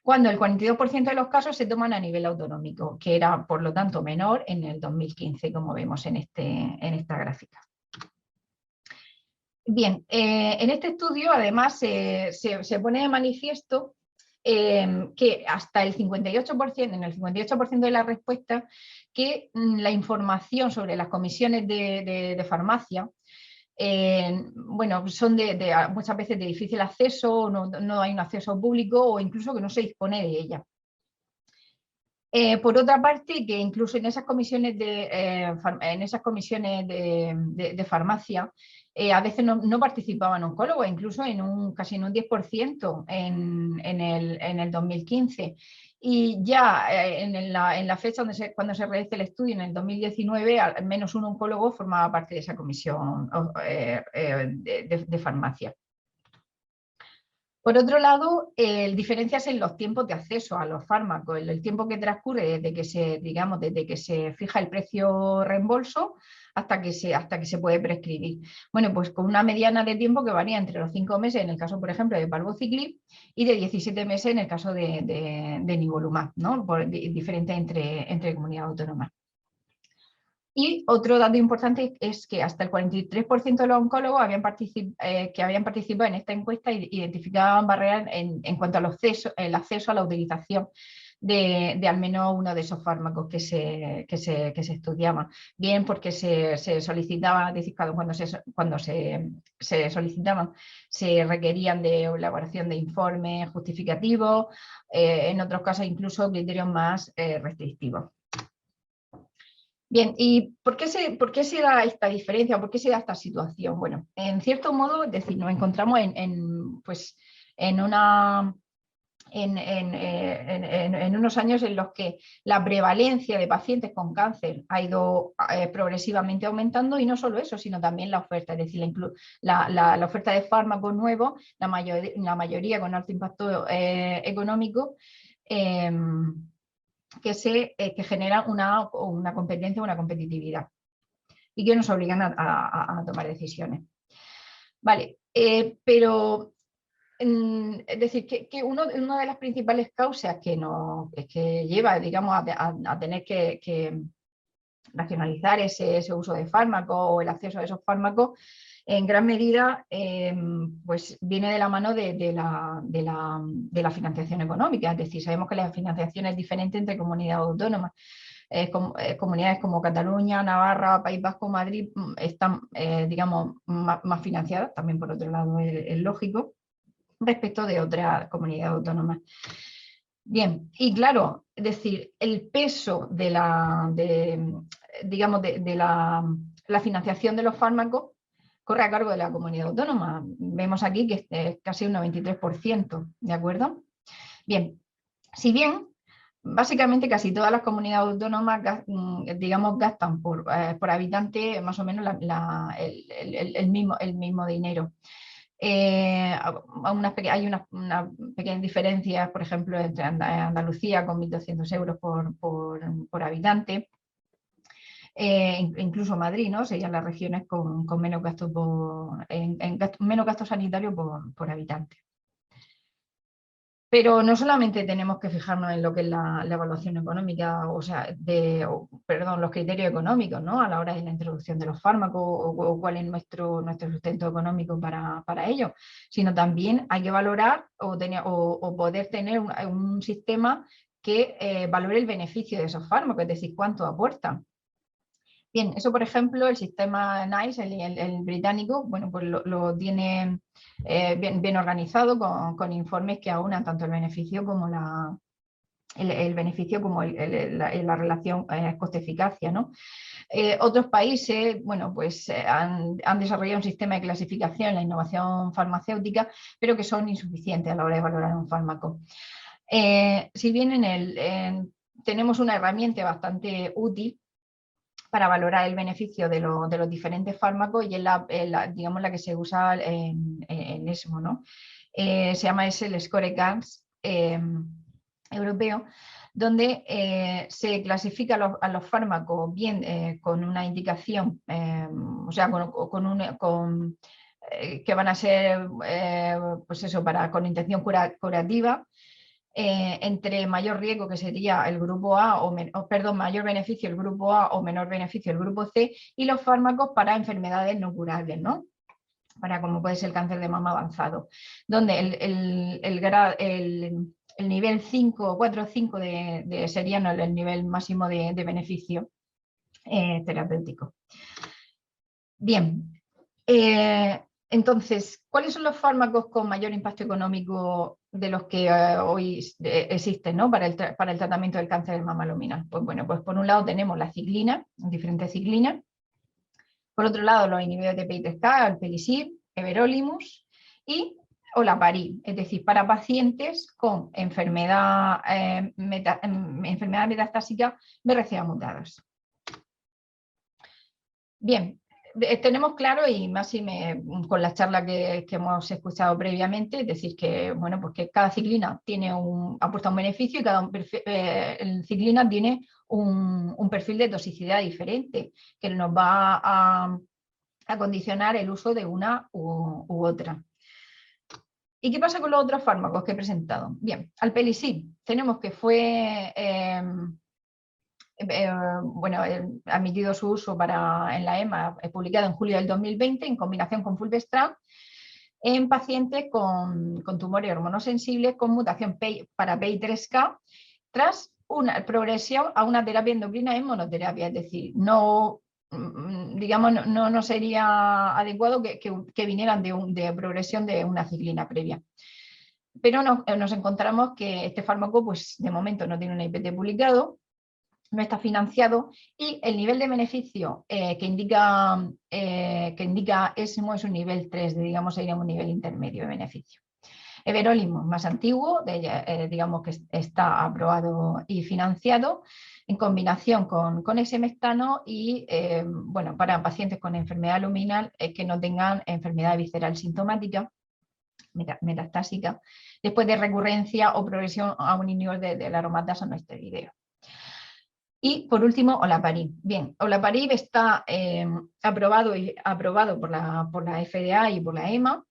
cuando el 42% de los casos se toman a nivel autonómico, que era por lo tanto menor en el 2015, como vemos en esta gráfica. Bien, en este estudio además se pone de manifiesto que hasta el 58%, en el 58% de las respuestas, que la información sobre las comisiones de farmacia, bueno, son muchas veces de difícil acceso, no hay un acceso público o incluso que no se dispone de ella. Por otra parte, que incluso en esas comisiones de farmacia, a veces no participaban oncólogos, incluso casi en un 10% en el 2015. Y ya en la fecha cuando se realiza el estudio, en el 2019, al menos un oncólogo formaba parte de esa comisión de farmacia. Por otro lado, diferencias en los tiempos de acceso a los fármacos, el tiempo que transcurre desde que se fija el precio reembolso hasta que se puede prescribir. Bueno, pues con una mediana de tiempo que varía entre los 5 meses en el caso, por ejemplo, de palbociclib y de 17 meses en el caso de nivolumab, ¿no? Diferente entre comunidades autónomas. Y otro dato importante es que hasta el 43% de los oncólogos que habían participado en esta encuesta identificaban barreras en cuanto al acceso a la utilización de al menos uno de esos fármacos que se estudiaban. Bien porque se solicitaba, cuando se solicitaban, se requerían de elaboración de informes justificativos, en otros casos incluso criterios más restrictivos. Bien, ¿y por qué se da esta diferencia? ¿Por qué se da esta situación? Bueno, en cierto modo, es decir, nos encontramos en unos años en los que la prevalencia de pacientes con cáncer ha ido progresivamente aumentando, y no solo eso, sino también la oferta, es decir, la oferta de fármacos nuevos, la mayoría con alto impacto económico, que generan una competencia, una competitividad y que nos obligan a tomar decisiones. Vale, pero es decir, que una de las principales causas que lleva, digamos, a tener que racionalizar ese uso de fármacos o el acceso a esos fármacos, en gran medida pues viene de la mano de la financiación económica. Es decir, sabemos que la financiación es diferente entre comunidades autónomas. Comunidades como Cataluña, Navarra, País Vasco, Madrid están, digamos, más financiadas, también por otro lado es lógico, respecto de otras comunidades autónomas. Bien, y claro, es decir, el peso de la financiación de los fármacos corre a cargo de la comunidad autónoma. Vemos aquí que es casi un 93%, ¿de acuerdo? Bien, si bien básicamente casi todas las comunidades autónomas, digamos, gastan por habitante más o menos el mismo dinero. Hay una pequeña diferencia, por ejemplo, entre Andalucía con 1.200 euros por habitante. Incluso Madrid, ¿no? Serían las regiones con menos gastos menos gasto sanitario por habitante. Pero no solamente tenemos que fijarnos en lo que es la evaluación económica, los criterios económicos, ¿no? A la hora de la introducción de los fármacos o cuál es nuestro sustento económico para ello, sino también hay que valorar o poder tener un sistema que valore el beneficio de esos fármacos, es decir, cuánto aportan. Bien, eso por ejemplo, el sistema NICE, el británico, bueno, pues lo tiene bien organizado con informes que aunan tanto el beneficio como la relación coste-eficacia, ¿no? Otros países, bueno, pues han desarrollado un sistema de clasificación en la innovación farmacéutica, pero que son insuficientes a la hora de valorar un fármaco. Si bien tenemos una herramienta bastante útil para valorar el beneficio de los diferentes fármacos, y es digamos, la que se usa en ESMO, ¿no? Se llama el Score GANS, europeo, donde se clasifica a los fármacos bien con una indicación, o sea, que van a ser, pues eso, con intención curativa, entre mayor riesgo, que sería el grupo A, mayor beneficio el grupo A o menor beneficio el grupo C, y los fármacos para enfermedades no curables, ¿no? Para como puede ser el cáncer de mama avanzado, donde el nivel 5, 4 o 5 sería el nivel máximo de beneficio terapéutico. Bien, entonces, ¿cuáles son los fármacos con mayor impacto económico de los que hoy existen, ¿no? para el tratamiento del cáncer de mama luminal? Pues bueno, pues por un lado tenemos la ciclina, diferentes ciclinas. Por otro lado, los inhibidores de PI3K, el Pelisib, everolimus y olaparib, es decir, para pacientes con enfermedad metastásica BRCA mutadas. Bien, tenemos claro, y más con la charla que hemos escuchado previamente, es decir, que, bueno, pues que cada ciclina aporta un beneficio y cada ciclina tiene un perfil de toxicidad diferente que nos va a condicionar el uso de una u otra. ¿Y qué pasa con los otros fármacos que he presentado? Bien, alpelisib tenemos que fue admitido su uso en la EMA, publicado en julio del 2020 en combinación con fulvestrant en pacientes con tumores hormonosensibles con mutación para PI3K tras una progresión a una terapia endocrina en monoterapia, es decir, no sería adecuado que vinieran de progresión de una ciclina previa. Pero nos encontramos que este fármaco, pues de momento no tiene un IPT publicado, no está financiado y el nivel de beneficio que indica ESMO es un nivel 3, digamos, sería un nivel intermedio de beneficio. Everolimus, más antiguo, digamos que está aprobado y financiado en combinación con exemestano y bueno, para pacientes con enfermedad luminal que no tengan enfermedad visceral sintomática metastásica después de recurrencia o progresión a un inhibidor de la aromatasa no esteroideo. Y por último, olaparib. Bien, olaparib está aprobado por la FDA y por la EMA.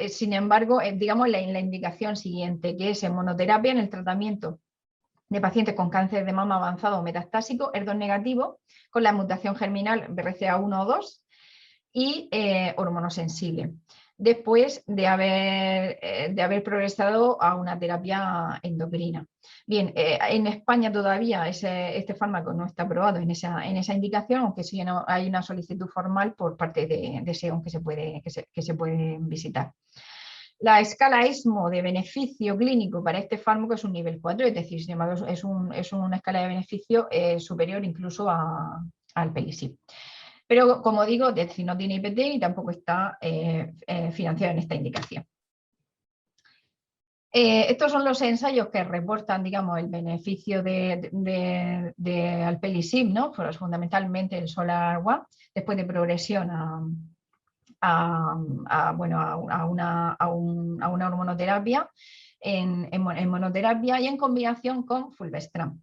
Sin embargo, digamos la indicación siguiente, que es en monoterapia en el tratamiento de pacientes con cáncer de mama avanzado o metastásico, HER2 negativo, con la mutación germinal BRCA1 o 2 y hormonosensible, después de haber progresado a una terapia endocrina. Bien, en España todavía este fármaco no está aprobado en esa indicación, aunque sí hay una solicitud formal por parte de SEON que se puede visitar. La escala ESMO de beneficio clínico para este fármaco es un nivel 4, es decir, sin embargo, es una escala de beneficio superior incluso al Pelisib. Pero, como digo, si no tiene IPT y tampoco está financiado en esta indicación. Estos son los ensayos que reportan, digamos, el beneficio de alpelisib, ¿no? Pues fundamentalmente el SOLAR 1, después de progresión a una hormonoterapia en monoterapia y en combinación con fulvestrant.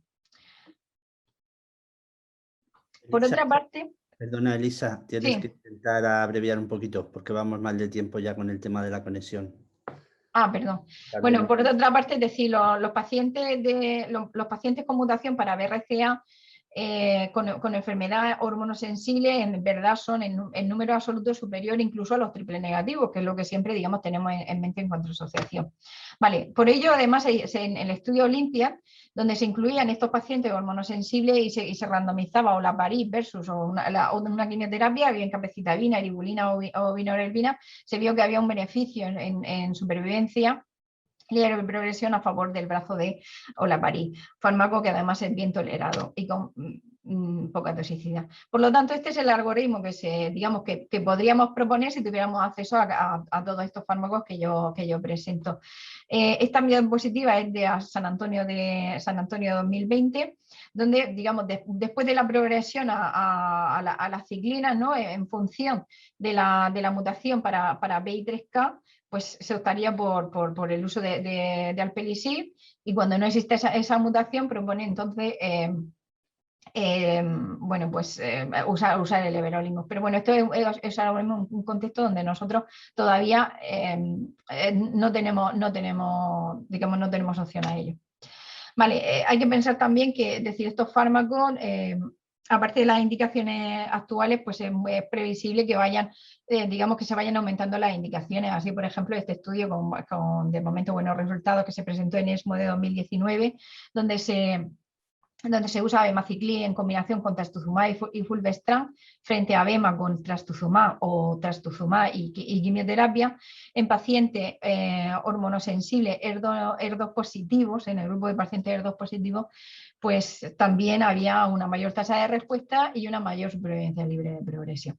Por otra parte... Perdona, Elisa, tienes sí. que intentar abreviar un poquito porque vamos mal de tiempo ya con el tema de la conexión. Ah, perdón. Bueno, por otra parte, es decir, los pacientes con mutación para BRCA con enfermedad hormonosensible en verdad son en número absoluto superior incluso a los triple negativos, que es lo que siempre, digamos, tenemos en mente en cuanto a asociación. Vale, por ello, además, en el estudio Olympia, donde se incluían estos pacientes hormonosensibles y se randomizaba olaparib versus una quimioterapia, bien capecitabina, eribulina o vinorelbina, se vio que había un beneficio en supervivencia y progresión a favor del brazo de olaparib, fármaco que además es bien tolerado. Y poca toxicidad. Por lo tanto, este es el algoritmo que podríamos proponer si tuviéramos acceso a todos estos fármacos que yo presento. Esta diapositiva es de San Antonio 2020, donde, digamos, después de la progresión a la ciclina, ¿no? En función de la mutación para PI3K, pues se optaría por el uso de alpelisib, y cuando no existe esa mutación propone entonces usar el everolimus. Pero bueno, esto es ahora mismo un contexto donde nosotros todavía no tenemos opción a ello. Vale, hay que pensar también que, estos fármacos, aparte de las indicaciones actuales, pues es previsible que vayan, que se vayan aumentando las indicaciones. Así, por ejemplo, este estudio con de momento buenos resultados que se presentó en ESMO de 2019, donde se usa abemaciclib en combinación con trastuzumab y fulvestrant frente a abema con trastuzumab o trastuzumab y quimioterapia en pacientes hormonosensibles ER2 positivos. En el grupo de pacientes ER2 positivos, pues también había una mayor tasa de respuesta y una mayor supervivencia libre de progresión.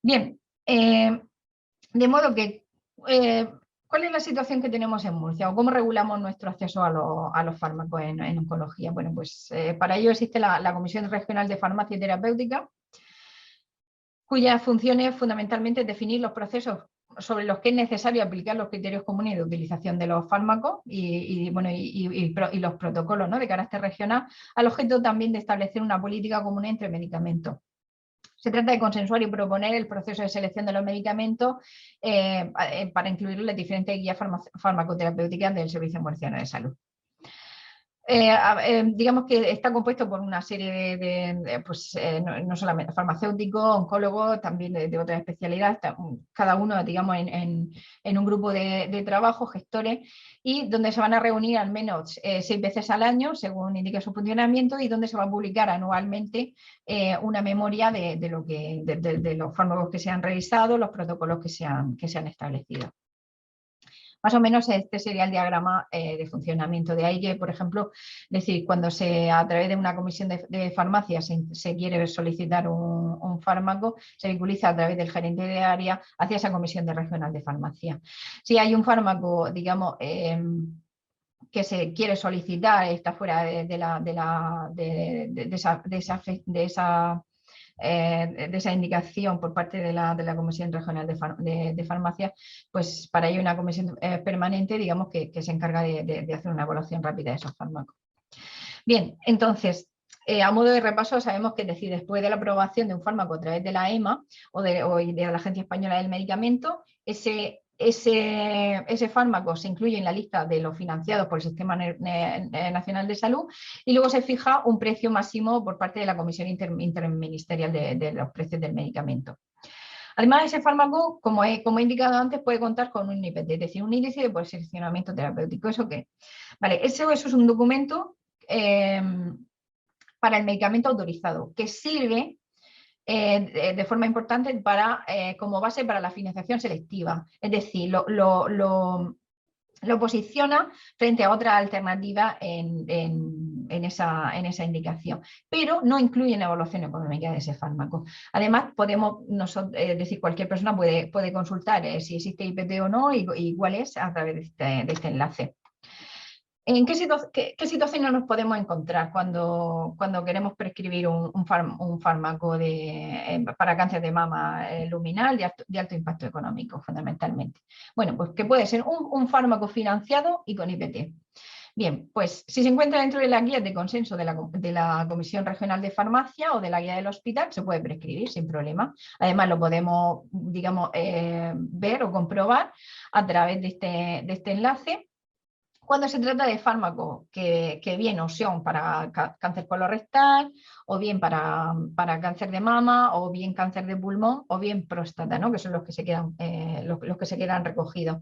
Bien, de modo que ¿cuál es la situación que tenemos en Murcia o cómo regulamos nuestro acceso a los fármacos en oncología? Bueno, pues para ello existe la Comisión Regional de Farmacia y Terapéutica, cuyas funciones fundamentalmente es definir los procesos sobre los que es necesario aplicar los criterios comunes de utilización de los fármacos y los protocolos, ¿no? De carácter regional, al objeto también de establecer una política común entre medicamentos. Se trata de consensuar y proponer el proceso de selección de los medicamentos para incluir las diferentes guías farmacoterapéuticas del Servicio Murciano de Salud. Digamos que está compuesto por una serie no solamente farmacéuticos, oncólogos, también de otras especialidades, cada uno, digamos, en un grupo de trabajo, gestores, y donde se van a reunir al menos 6 veces al año, según indica su funcionamiento, y donde se va a publicar anualmente una memoria de los fármacos que se han revisado, los protocolos que se han establecido. Más o menos este sería el diagrama de funcionamiento. De ahí que, por ejemplo, cuando a través de una comisión de farmacia se quiere solicitar un fármaco, se vinculiza a través del gerente de área hacia esa comisión regional de farmacia. Si hay un fármaco, digamos, que se quiere solicitar, está fuera de esa indicación por parte de la Comisión Regional de Farmacia, pues para ello una comisión permanente, digamos, que se encarga de hacer una evaluación rápida de esos fármacos. Bien, entonces, a modo de repaso, sabemos que después de la aprobación de un fármaco a través de la EMA o de la Agencia Española del Medicamento, ese fármaco se incluye en la lista de los financiados por el Sistema Nacional de Salud, y luego se fija un precio máximo por parte de la Comisión Interministerial de los Precios del Medicamento. Además, ese fármaco, como he indicado antes, puede contar con un IPT, es decir, un índice de posicionamiento terapéutico. ¿Eso qué? Vale, eso es un documento para el medicamento autorizado, que sirve de forma importante como base para la financiación selectiva. Es decir, lo posiciona frente a otra alternativa en esa indicación, pero no incluye la evaluación económica de ese fármaco. Además, cualquier persona puede consultar si existe IPT o no y cuál es a través de este enlace. ¿En qué situaciones nos podemos encontrar cuando queremos prescribir un fármaco para cáncer de mama luminal de alto impacto económico, fundamentalmente? Bueno, pues que puede ser un fármaco financiado y con IPT. Bien, pues si se encuentra dentro de la guía de consenso de la Comisión Regional de Farmacia o de la guía del hospital, se puede prescribir sin problema. Además, lo podemos, digamos, ver o comprobar a través de este enlace. Cuando se trata de fármacos que bien opción para cáncer colorectal, o bien para cáncer de mama, o bien cáncer de pulmón, o bien próstata, ¿no? Que son los que se quedan recogidos.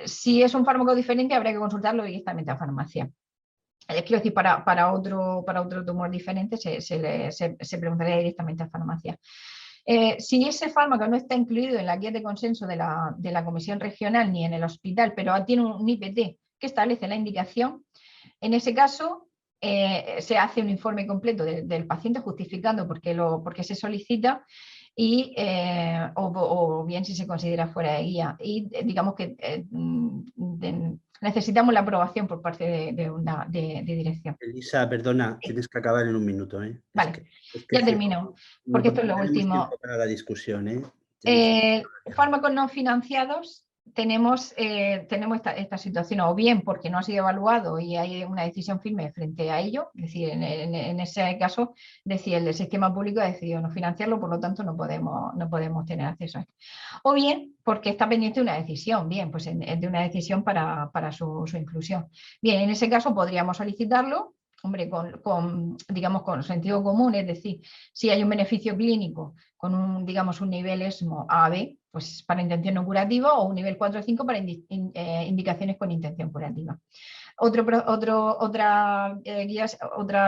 Si es un fármaco diferente, habrá que consultarlo directamente a farmacia. Quiero decir, para otro tumor diferente se preguntaría directamente a farmacia. Si ese fármaco no está incluido en la guía de consenso de la Comisión Regional ni en el hospital, pero tiene un IPT que establece la indicación, en ese caso se hace un informe completo del paciente justificando por qué se solicita y, o bien si se considera fuera de guía. Y digamos que necesitamos la aprobación por parte de dirección. Elisa, perdona, tienes que acabar en un minuto, ¿eh? Vale, es que ya termino, porque esto es lo tenemos último. tiempo para la discusión, ¿eh? Fármacos no financiados, tenemos esta situación, o bien porque no ha sido evaluado y hay una decisión firme frente a ello, es decir, en ese caso, decir, el sistema público ha decidido no financiarlo, por lo tanto no podemos tener acceso a esto. O bien porque está pendiente de una decisión, bien, pues de una decisión para su inclusión. Bien, en ese caso podríamos solicitarlo, hombre, digamos, con sentido común, es decir, si hay un beneficio clínico con un nivel ESMO A, B, pues para intención no curativa, o un nivel 4 o 5 para indicaciones con intención curativa. Otra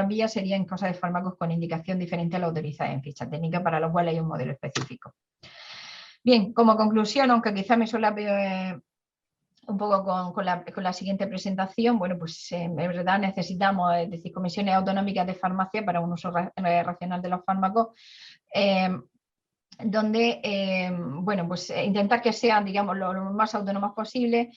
vía sería en caso de fármacos con indicación diferente a la autorizada en ficha técnica, para lo cual hay un modelo específico. Bien, como conclusión, aunque quizá me solape un poco con la siguiente presentación, bueno, pues en verdad necesitamos, es decir, comisiones autonómicas de farmacia para un uso racional de los fármacos, donde, bueno, pues intentar que sean, digamos, lo más autónomos posible,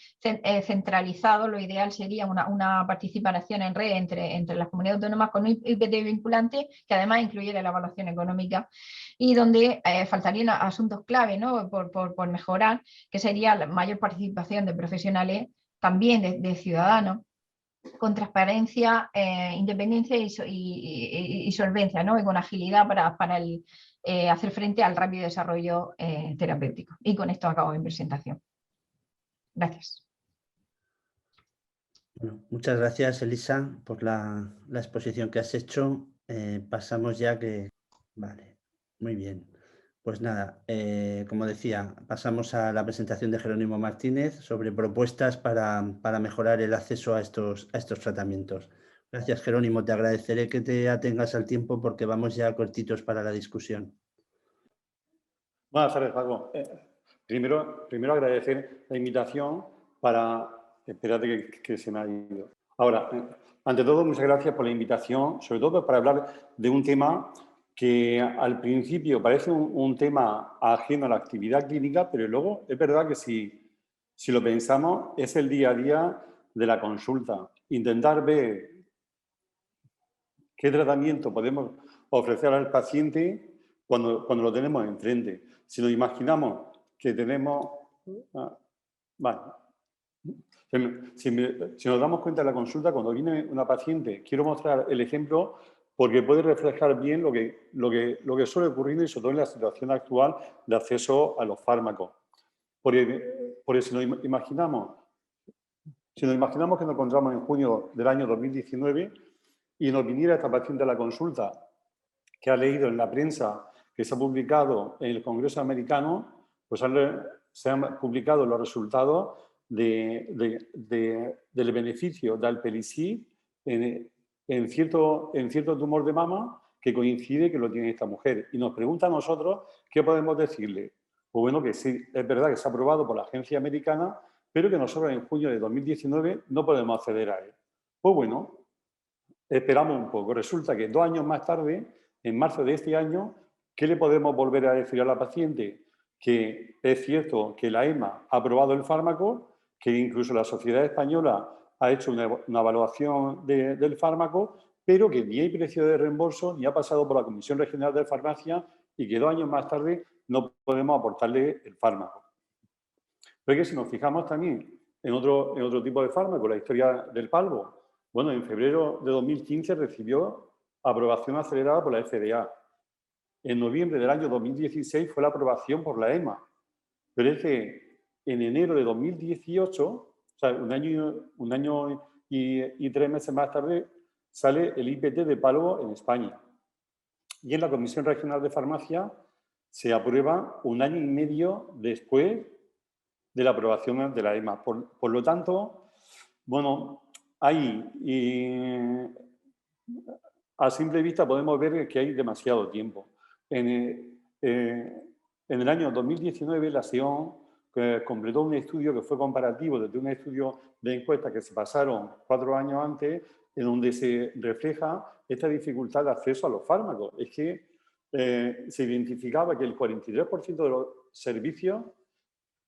centralizado. Lo ideal sería una participación en red entre las comunidades autónomas con un IPT vinculante que además incluyera la evaluación económica, y donde faltarían asuntos clave, ¿no?, por mejorar, que sería la mayor participación de profesionales, también de ciudadanos, con transparencia, independencia y solvencia, ¿no?, y con agilidad para hacer frente al rápido desarrollo terapéutico. Y con esto acabo mi presentación. Gracias. Bueno, muchas gracias, Elisa, por la exposición que has hecho. Pasamos ya que... Vale, muy bien. Pues nada, como decía, pasamos a la presentación de Jerónimo Martínez sobre propuestas para mejorar el acceso a estos tratamientos. Gracias, Jerónimo. Te agradeceré que te atengas al tiempo porque vamos ya cortitos para la discusión. Buenas tardes, Paco. Primero agradecer la invitación para... Espérate que se me ha ido. Ahora, ante todo, muchas gracias por la invitación, sobre todo para hablar de un tema que al principio parece un tema ajeno a la actividad clínica, pero luego es verdad que si lo pensamos, es el día a día de la consulta. Intentar ver qué tratamiento podemos ofrecer al paciente cuando lo tenemos enfrente. Si nos imaginamos que tenemos... Vale. Si nos damos cuenta de la consulta, cuando viene una paciente, quiero mostrar el ejemplo porque puede reflejar bien lo que suele ocurrir, y sobre todo en la situación actual de acceso a los fármacos. Porque si nos imaginamos que nos encontramos en junio del año 2019 y nos viniera esta paciente a la consulta que ha leído en la prensa que se ha publicado en el Congreso americano, pues se han publicado los resultados del beneficio de alpelisib en cierto tumor de mama que coincide que lo tiene esta mujer. Y nos pregunta a nosotros qué podemos decirle. Pues bueno, que sí, es verdad que se ha aprobado por la agencia americana, pero que nosotros en junio de 2019 no podemos acceder a él. Pues bueno, esperamos un poco. Resulta que 2 años más tarde, en marzo de este año, ¿qué le podemos volver a decir a la paciente? Que es cierto que la EMA ha aprobado el fármaco, que incluso la Sociedad Española ha hecho una evaluación del fármaco, pero que ni hay precio de reembolso ni ha pasado por la Comisión Regional de Farmacia, y que 2 años más tarde no podemos aportarle el fármaco. Pero es que si nos fijamos también en otro tipo de fármaco, la historia del palvo, bueno, en febrero de 2015 recibió aprobación acelerada por la FDA. En noviembre del año 2016 fue la aprobación por la EMA. Pero es que en enero de 2018, o sea, un año y 3 meses más tarde, sale el IPT de palvo en España. Y en la Comisión Regional de Farmacia se aprueba 1 año y medio después de la aprobación de la EMA. Por lo tanto, bueno, ahí a simple vista podemos ver que hay demasiado tiempo. En el año 2019 la SEON completó un estudio que fue comparativo desde un estudio de encuesta que se pasaron 4 años antes en donde se refleja esta dificultad de acceso a los fármacos. Es que se identificaba que el 43% de los servicios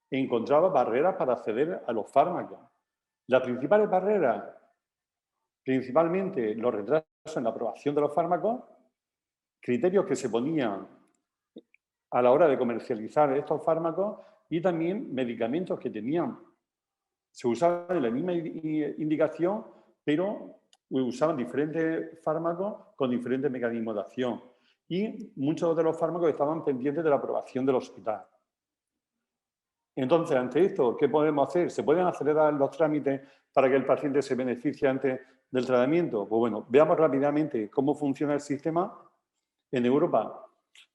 encontraba barreras para acceder a los fármacos. Las principales barreras, principalmente los retrasos en la aprobación de los fármacos, criterios que se ponían a la hora de comercializar estos fármacos y también medicamentos que se usaban en la misma indicación, pero usaban diferentes fármacos con diferentes mecanismos de acción. Y muchos de los fármacos estaban pendientes de la aprobación del hospital. Entonces, ante esto, ¿qué podemos hacer? ¿Se pueden acelerar los trámites para que el paciente se beneficie antes del tratamiento? Pues bueno, veamos rápidamente cómo funciona el sistema en Europa.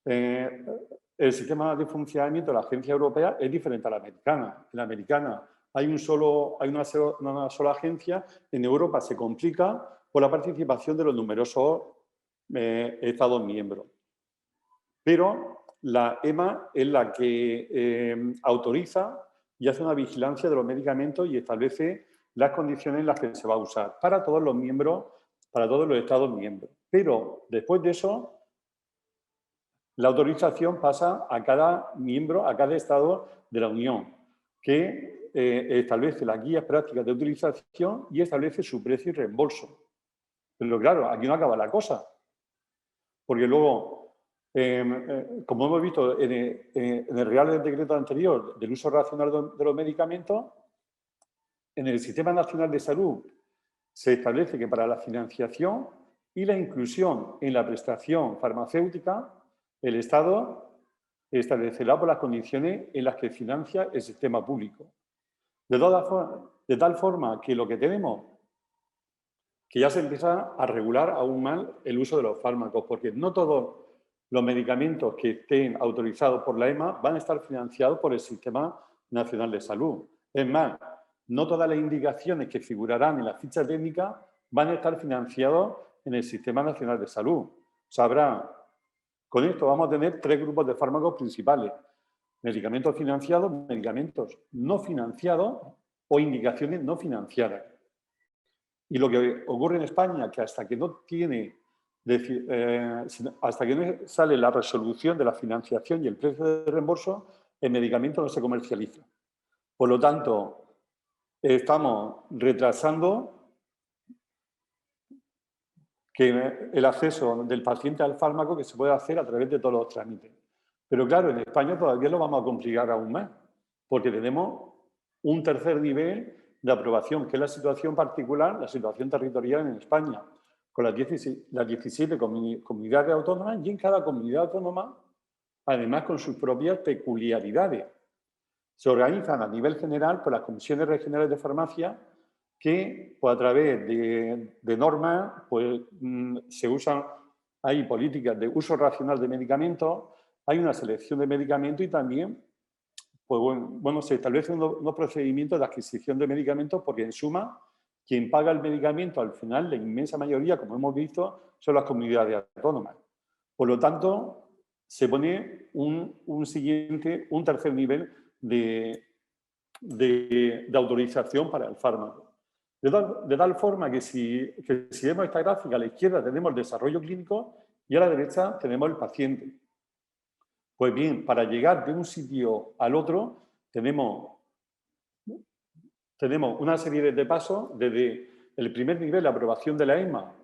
El sistema de funcionamiento de la agencia europea es diferente a la americana. En la americana hay una sola agencia. En Europa se complica por la participación de los numerosos Estados miembros. Pero la EMA es la que autoriza y hace una vigilancia de los medicamentos y establece las condiciones en las que se va a usar para todos los miembros, para todos los Estados miembros. Pero después de eso, la autorización pasa a cada miembro, a cada Estado de la Unión, que establece las guías prácticas de utilización y establece su precio y reembolso. Pero claro, aquí no acaba la cosa. Porque luego, como hemos visto en el Real Decreto anterior del uso racional de los medicamentos, en el Sistema Nacional de Salud se establece que para la financiación y la inclusión en la prestación farmacéutica, el Estado establecerá por las condiciones en las que financia el sistema público. De tal forma que lo que tenemos, que ya se empieza a regular aún más el uso de los fármacos, porque no todos los medicamentos que estén autorizados por la EMA van a estar financiados por el Sistema Nacional de Salud. Es más, no todas las indicaciones que figurarán en la ficha técnica van a estar financiadas en el Sistema Nacional de Salud. Con esto vamos a tener 3 grupos de fármacos principales: medicamentos financiados, medicamentos no financiados o indicaciones no financiadas. Y lo que ocurre en España, que hasta que no sale la resolución de la financiación y el precio de reembolso, el medicamento no se comercializa. Por lo tanto, estamos retrasando que el acceso del paciente al fármaco, que se puede hacer a través de todos los trámites. Pero claro, en España todavía lo vamos a complicar aún más, porque tenemos un tercer nivel de aprobación, que es la situación particular, la situación territorial en España, con las 17 comunidades autónomas, y en cada comunidad autónoma, además con sus propias peculiaridades. Se organizan a nivel general por las comisiones regionales de farmacia, que pues, a través de normas pues, se usan, hay políticas de uso racional de medicamentos, hay una selección de medicamentos y también pues, bueno, se establecen unos procedimientos de adquisición de medicamentos, porque en suma, quien paga el medicamento al final, la inmensa mayoría, como hemos visto, son las comunidades autónomas. Por lo tanto, se pone un tercer nivel de autorización para el fármaco. De tal forma que si vemos esta gráfica, a la izquierda tenemos el desarrollo clínico y a la derecha tenemos el paciente. Pues bien, para llegar de un sitio al otro tenemos una serie de pasos, desde el primer nivel, la aprobación de la EMA,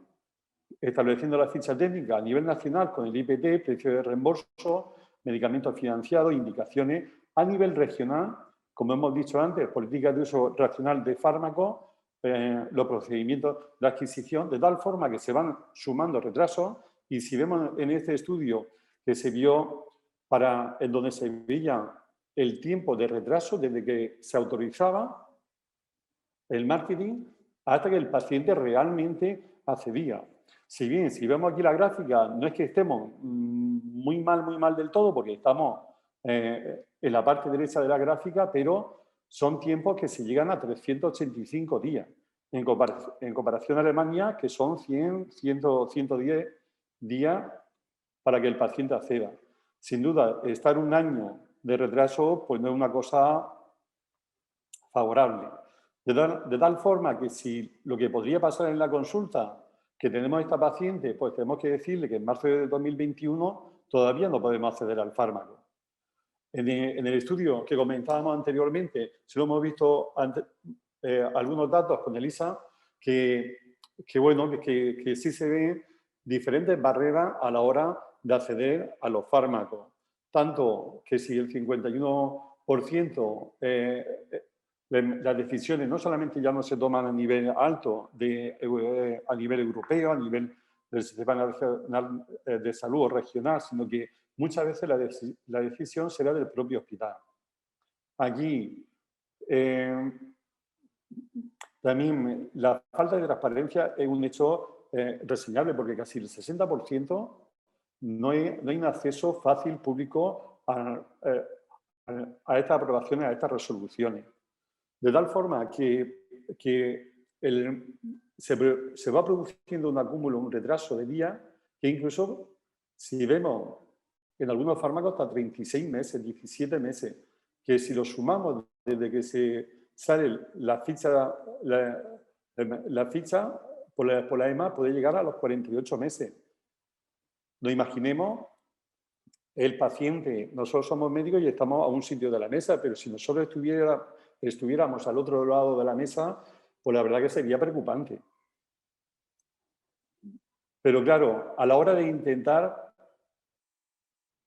estableciendo la ficha técnica a nivel nacional con el IPT, precio de reembolso, medicamentos financiados, indicaciones, a nivel regional, como hemos dicho antes, políticas de uso racional de fármacos, los procedimientos de adquisición, de tal forma que se van sumando retrasos, y si vemos en este estudio que se vio en donde se veía el tiempo de retraso desde que se autorizaba el marketing hasta que el paciente realmente accedía. Si vemos aquí la gráfica, no es que estemos muy mal del todo, porque estamos en la parte derecha de la gráfica, pero son tiempos que se llegan a 385 días. En comparación a Alemania, que son 110 días para que el paciente acceda. Sin duda, estar un año de retraso pues no es una cosa favorable. De tal forma que si lo que podría pasar en la consulta, que tenemos esta paciente, pues tenemos que decirle que en marzo de 2021 todavía no podemos acceder al fármaco. En el estudio que comentábamos anteriormente, si lo hemos visto algunos datos con ELISA, que sí se ven diferentes barreras a la hora de acceder a los fármacos. Tanto que si el 51% las decisiones no solamente ya no se toman a nivel alto, a nivel europeo, a nivel del Sistema Nacional de Salud o regional, sino que muchas veces la decisión será del propio hospital. Aquí también la falta de transparencia es un hecho reseñable, porque casi el 60% no hay un acceso fácil público a estas aprobaciones, a estas resoluciones. De tal forma que se va produciendo un acúmulo, un retraso de días, que incluso si vemos en algunos fármacos hasta 36 meses, 17 meses, que si lo sumamos desde que se sale la ficha por la EMA puede llegar a los 48 meses. No imaginemos el paciente, nosotros somos médicos y estamos a un sitio de la mesa, pero si nosotros estuviéramos al otro lado de la mesa, pues la verdad que sería preocupante. Pero claro, a la hora de intentar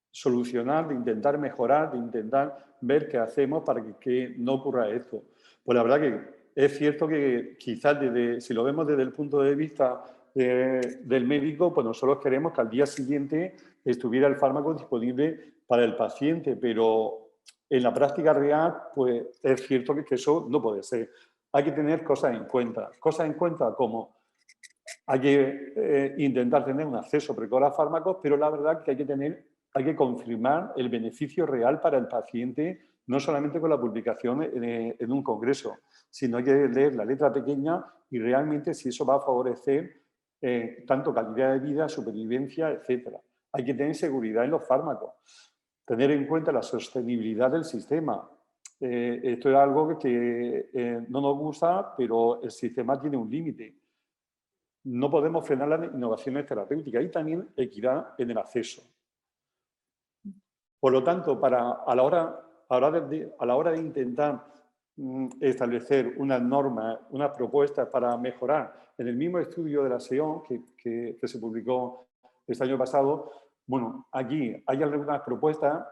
solucionar, de intentar mejorar, de intentar ver qué hacemos para que no ocurra esto. Pues la verdad que es cierto que quizás si lo vemos desde el punto de vista del médico, pues nosotros queremos que al día siguiente estuviera el fármaco disponible para el paciente, pero en la práctica real, pues es cierto que eso no puede ser. Hay que tener cosas en cuenta. Cosas en cuenta como hay que intentar tener un acceso precoz a fármacos, pero la verdad que hay que confirmar el beneficio real para el paciente, no solamente con la publicación en un congreso, sino hay que leer la letra pequeña y realmente si eso va a favorecer tanto calidad de vida, supervivencia, etc. Hay que tener seguridad en los fármacos, tener en cuenta la sostenibilidad del sistema. Esto es algo que no nos gusta, pero el sistema tiene un límite. No podemos frenar las innovaciones terapéuticas y también equidad en el acceso. Por lo tanto, a la hora de intentar establecer unas normas, unas propuestas para mejorar, en el mismo estudio de la SEO que se publicó este año pasado, bueno, aquí hay algunas propuestas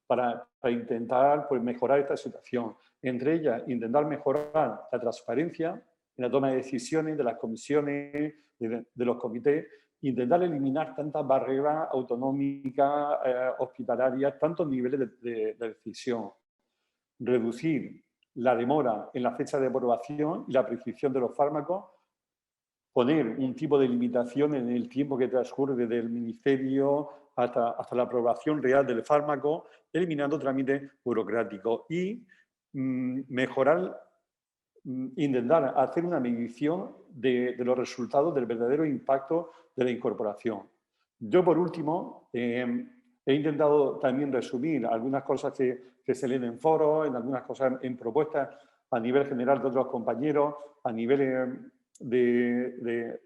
para intentar pues, mejorar esta situación. Entre ellas, intentar mejorar la transparencia en la toma de decisiones de las comisiones, de los comités, intentar eliminar tantas barreras autonómicas, hospitalarias, tantos niveles de decisión, reducir la demora en la fecha de aprobación y la prescripción de los fármacos, poner un tipo de limitación en el tiempo que transcurre desde el ministerio hasta la aprobación real del fármaco, eliminando trámites burocráticos y mejorar, intentar hacer una medición de los resultados del verdadero impacto de la incorporación. Yo, por último, he intentado también resumir algunas cosas que se leen en foros, en algunas cosas en propuestas a nivel general de otros compañeros, a nivel de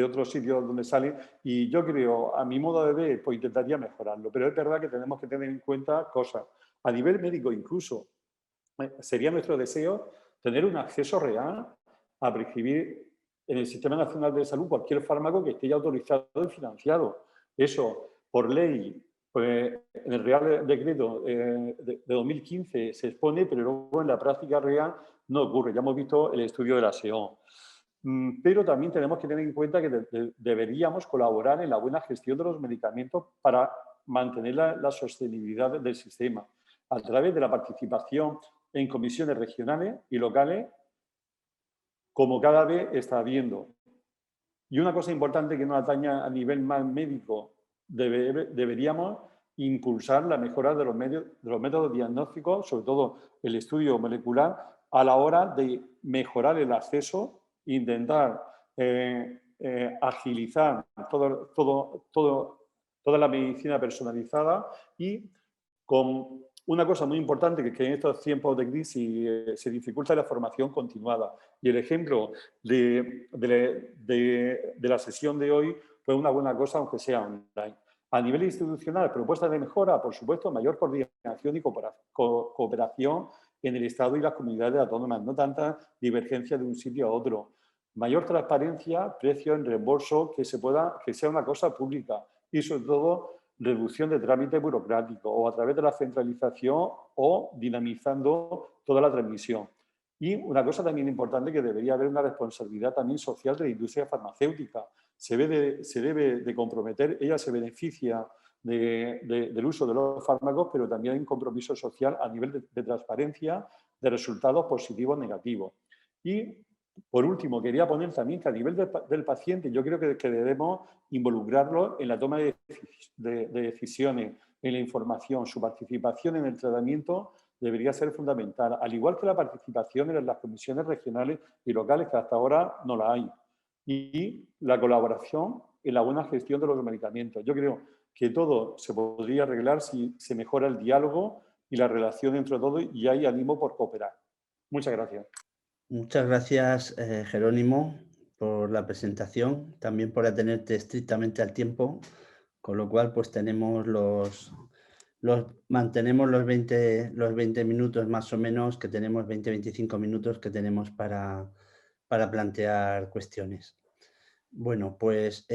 otros sitios donde sale, y yo creo, a mi modo de ver, pues intentaría mejorarlo, pero es verdad que tenemos que tener en cuenta cosas. A nivel médico incluso, sería nuestro deseo tener un acceso real a prescribir en el Sistema Nacional de Salud cualquier fármaco que esté ya autorizado y financiado. Eso, por ley, pues, en el Real Decreto de 2015 se expone, pero luego en la práctica real no ocurre. Ya hemos visto el estudio de la SEO. Pero también tenemos que tener en cuenta que deberíamos colaborar en la buena gestión de los medicamentos para mantener la sostenibilidad del sistema a través de la participación en comisiones regionales y locales, como cada vez está habiendo. Y una cosa importante que nos atañe a nivel más médico, deberíamos impulsar la mejora de los métodos diagnósticos, sobre todo el estudio molecular, a la hora de mejorar el acceso, intentar agilizar toda la medicina personalizada y con Una cosa muy importante que en estos tiempos de crisis se dificulta la formación continuada. Y el ejemplo de la sesión de hoy fue una buena cosa, aunque sea online. A nivel institucional, propuestas de mejora, por supuesto, mayor coordinación y cooperación en el Estado y las comunidades autónomas, no tanta divergencia de un sitio a otro. Mayor transparencia, precio en reembolso, que sea una cosa pública y, sobre todo, reducción de trámites burocráticos o a través de la centralización o dinamizando toda la transmisión. Y una cosa también importante, que debería haber una responsabilidad también social de la industria farmacéutica. Se debe de comprometer, ella se beneficia del uso de los fármacos, pero también hay un compromiso social a nivel de transparencia de resultados positivos o negativos. Y, por último, quería poner también que a nivel del paciente yo creo que debemos involucrarlo en la toma de decisiones, en la información. Su participación en el tratamiento debería ser fundamental, al igual que la participación en las comisiones regionales y locales, que hasta ahora no la hay. Y la colaboración en la buena gestión de los medicamentos. Yo creo que todo se podría arreglar si se mejora el diálogo y la relación entre todos, y hay ánimo por cooperar. Muchas gracias. Muchas gracias, Jerónimo, por la presentación, también por atenerte estrictamente al tiempo, con lo cual pues mantenemos los 20 minutos más o menos que tenemos, 20-25 minutos que tenemos para plantear cuestiones. Bueno, pues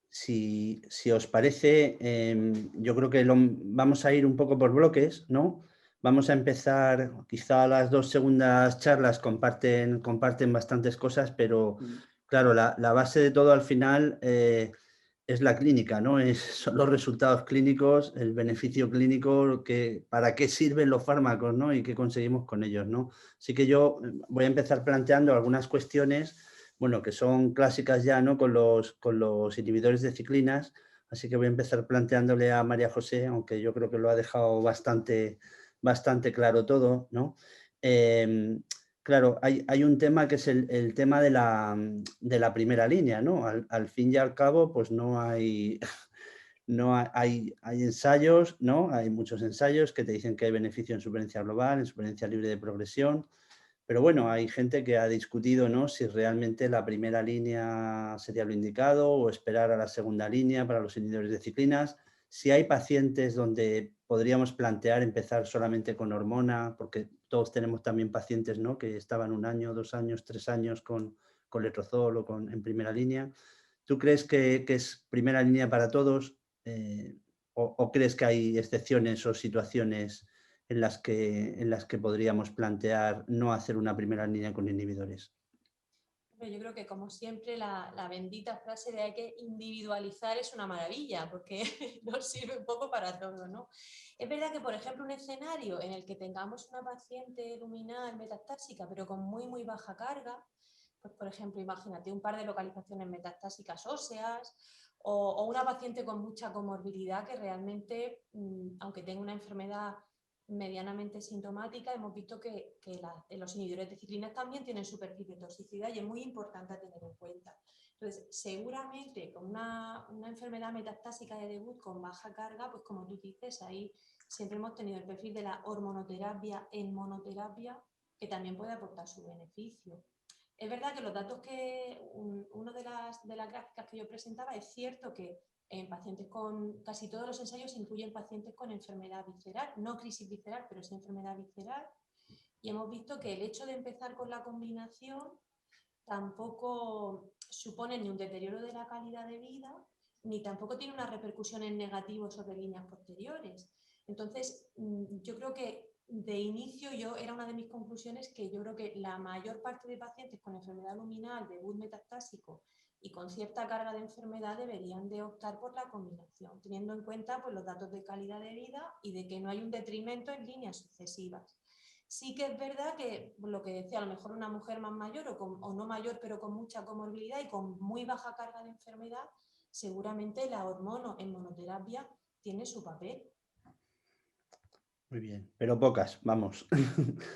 si os parece, yo creo que vamos a ir un poco por bloques, ¿no? Vamos a empezar, quizá las 2 segundas charlas comparten bastantes cosas, pero claro, la base de todo al final es la clínica, ¿no? Son los resultados clínicos, el beneficio clínico, para qué sirven los fármacos, ¿no? Y qué conseguimos con ellos, ¿no? Así que yo voy a empezar planteando algunas cuestiones, bueno, que son clásicas ya, ¿no? Con los inhibidores de ciclinas. Así que voy a empezar planteándole a María José, aunque yo creo que lo ha dejado bastante claro todo, ¿no? Claro, hay un tema que es el tema de la primera línea, ¿no? Al fin y al cabo, pues no hay ensayos, ¿no? Hay muchos ensayos que te dicen que hay beneficio en supervivencia global, en supervivencia libre de progresión, pero bueno, hay gente que ha discutido, ¿no? Si realmente la primera línea sería lo indicado o esperar a la segunda línea para los inhibidores de ciclinas. Si hay pacientes donde podríamos plantear empezar solamente con hormona, porque todos tenemos también pacientes, ¿no? Que estaban 1 año, 2 años, 3 años con letrozol o en primera línea. ¿Tú crees que es primera línea para todos? ¿O crees que hay excepciones o situaciones en las que podríamos plantear no hacer una primera línea con inhibidores? Yo creo que, como siempre, la bendita frase de hay que individualizar es una maravilla, porque nos sirve un poco para todo, ¿no? Es verdad que, por ejemplo, un escenario en el que tengamos una paciente luminal metastásica, pero con muy baja carga, pues, por ejemplo, imagínate un par de localizaciones metastásicas óseas, o una paciente con mucha comorbilidad que realmente, aunque tenga una enfermedad medianamente sintomática, hemos visto que los inhibidores de ciclinas también tienen su perfil de toxicidad y es muy importante tener en cuenta. Entonces, seguramente con una enfermedad metastásica de debut con baja carga, pues como tú dices, ahí siempre hemos tenido el perfil de la hormonoterapia en monoterapia, que también puede aportar su beneficio. Es verdad que los datos una de las gráficas que yo presentaba, es cierto que en pacientes con casi todos los ensayos incluyen pacientes con enfermedad visceral, no crisis visceral, pero sí enfermedad visceral. Y hemos visto que el hecho de empezar con la combinación tampoco supone ni un deterioro de la calidad de vida, ni tampoco tiene una repercusión en negativo sobre líneas posteriores. Entonces, yo creo que de inicio era una de mis conclusiones que yo creo que la mayor parte de pacientes con enfermedad luminal, debut metastásico y con cierta carga de enfermedad deberían de optar por la combinación, teniendo en cuenta pues, los datos de calidad de vida y de que no hay un detrimento en líneas sucesivas. Sí que es verdad que, lo que decía, a lo mejor una mujer más mayor o no mayor, pero con mucha comorbilidad y con muy baja carga de enfermedad, seguramente la hormona en monoterapia tiene su papel. Muy bien, pero pocas, vamos.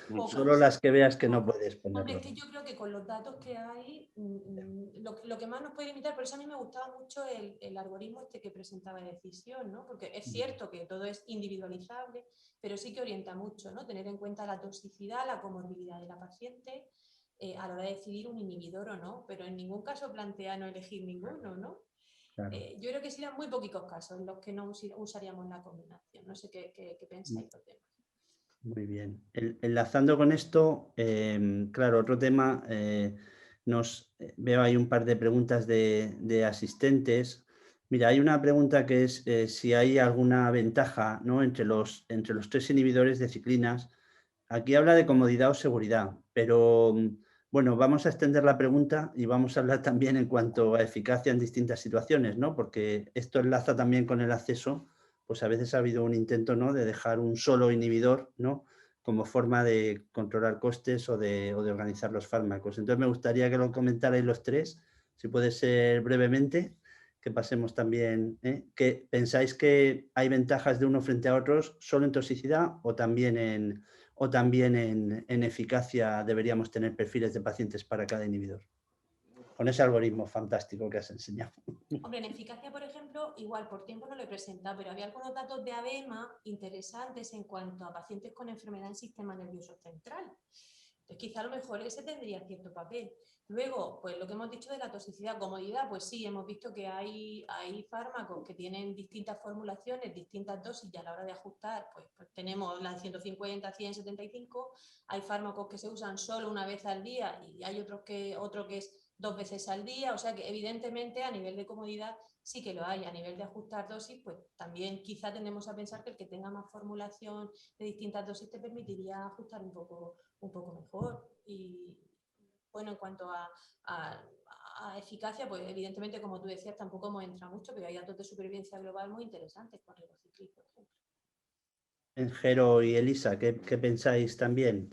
Pocas. Solo las que veas que no puedes ponerlo. Hombre, es que yo creo que con los datos que hay, lo que más nos puede limitar, por eso a mí me gustaba mucho el algoritmo este que presentaba de decisión, ¿no? Porque es cierto que todo es individualizable, pero sí que orienta mucho, ¿no? Tener en cuenta la toxicidad, la comorbilidad de la paciente a la hora de decidir un inhibidor o no, pero en ningún caso plantea no elegir ninguno, ¿no? Claro. Yo creo que serían muy poquitos casos en los que no usaríamos la combinación. No sé qué pensáis los demás. Muy bien. Enlazando con esto, claro, otro tema, veo ahí un par de preguntas de asistentes. Mira, hay una pregunta que es si hay alguna ventaja, ¿no?, entre los 3 inhibidores de ciclinas. Aquí habla de comodidad o seguridad, pero bueno, vamos a extender la pregunta y vamos a hablar también en cuanto a eficacia en distintas situaciones, ¿no? Porque esto enlaza también con el acceso. Pues a veces ha habido un intento, ¿no?, de dejar un solo inhibidor, ¿no?, como forma de controlar costes o de organizar los fármacos. Entonces me gustaría que lo comentarais los 3, si puede ser brevemente, que pasemos también, que pensáis que hay ventajas de uno frente a otros solo en toxicidad o también en eficacia deberíamos tener perfiles de pacientes para cada inhibidor. Con ese algoritmo fantástico que has enseñado. Hombre, en eficacia, por ejemplo, igual por tiempo no lo he presentado, pero había algunos datos de ABEMA interesantes en cuanto a pacientes con enfermedad en sistema nervioso central. Entonces, quizá a lo mejor ese tendría cierto papel. Luego, pues lo que hemos dicho de la toxicidad, comodidad, pues sí, hemos visto que hay fármacos que tienen distintas formulaciones, distintas dosis y a la hora de ajustar, pues tenemos las 150, 100, 75. Hay fármacos que se usan solo una vez al día y hay otro que es 2 veces al día, o sea que evidentemente a nivel de comodidad sí que lo hay, a nivel de ajustar dosis, pues también quizá tendemos a pensar que el que tenga más formulación de distintas dosis te permitiría ajustar un poco mejor. Y bueno, en cuanto a eficacia, pues evidentemente, como tú decías, tampoco hemos entrado mucho, pero hay datos de supervivencia global muy interesantes con ribociclib, por ejemplo. Jero y Elisa, ¿qué pensáis también?